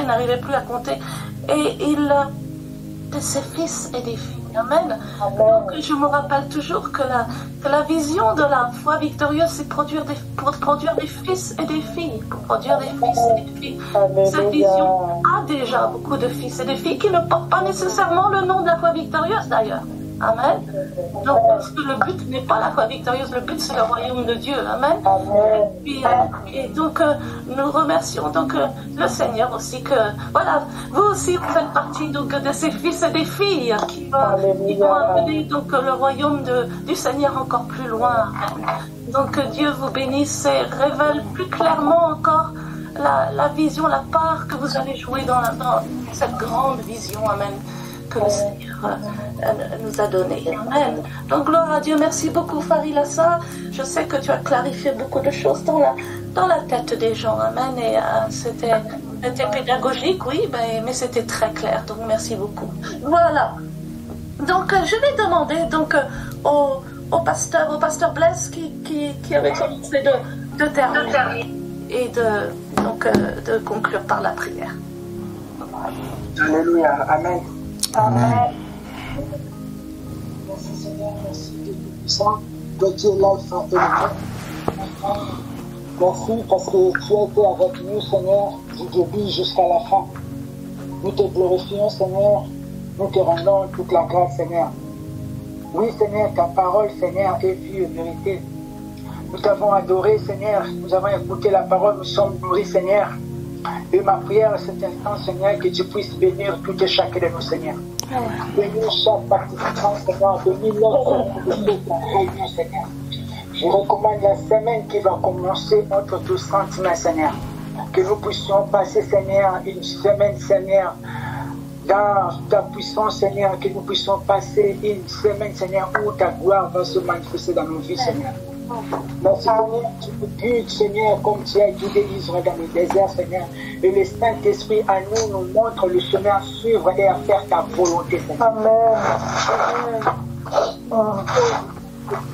il n'arrivait plus à compter, et de ses fils et des filles. Amen. Donc je me rappelle toujours que la vision de la foi victorieuse, c'est pour produire des fils et des filles, pour produire des fils et des filles. Cette vision a déjà beaucoup de fils et de filles qui ne portent pas nécessairement le nom de la foi victorieuse d'ailleurs. Amen. Donc, parce que le but n'est pas la foi victorieuse, le but c'est le royaume de Dieu. Amen. Et donc, nous remercions donc le Seigneur aussi que, voilà, vous aussi vous faites partie donc de ces fils et des filles qui vont amener donc le royaume du Seigneur encore plus loin. Amen. Donc, Dieu vous bénisse et révèle plus clairement encore la vision, la part que vous allez jouer dans cette grande vision. Amen. Que le Seigneur nous a donné. Amen. Donc gloire à Dieu. Merci beaucoup frère Ilassa. Je sais que tu as clarifié beaucoup de choses dans la tête des gens. Amen. Et c'était pédagogique, oui, mais c'était très clair. Donc merci beaucoup. Voilà. Donc je vais demander donc au pasteur Blaise qui avait commencé de terminer et de conclure par la prière. Alléluia. Amen. Amen. Merci Seigneur, merci de tout puissant. Toi qui es là, merci parce que tu as été avec nous, Seigneur, du début jusqu'à la fin. Nous te glorifions, Seigneur. Nous te rendons toute la grâce, Seigneur. Oui, Seigneur, ta parole, Seigneur, est vue et vérité. Nous t'avons adoré, Seigneur. Nous avons écouté la parole, nous sommes nourris, Seigneur. Et ma prière à cet instant, Seigneur, que tu puisses bénir tout et chacun de nous, Seigneur. Bénir chaque participant, Seigneur. Bénir l'ensemble de cette réunion, Seigneur. Je recommande la semaine qui va commencer entre tous sentiments, Seigneur. que nous puissions passer, Seigneur, une semaine, Seigneur, dans ta puissance, Seigneur, que nous puissions passer une semaine, Seigneur, où ta gloire va se manifester dans nos vies, Seigneur. Merci, Seigneur, tu nous guides, Seigneur, comme tu as guidé Israël dans le désert, Seigneur. Et le Saint-Esprit à nous montre le chemin à suivre et à faire ta volonté, Seigneur. Amen.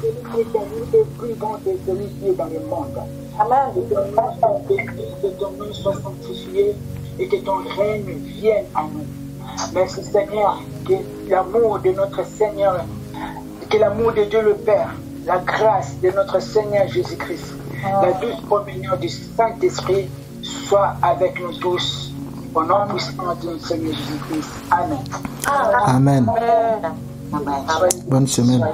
Celui qui est en nous est plus grand que celui qui est dans le monde. Amen. Que ton nom soit béni, que ton nom soit sanctifié et que ton règne vienne à nous. Merci, Seigneur, que l'amour de notre Seigneur, que l'amour de Dieu le Père, la grâce de notre Seigneur Jésus-Christ, la douce communion du Saint-Esprit soit avec nous tous. Au nom puissant de notre Seigneur Jésus-Christ. Amen. Amen. Bonne semaine.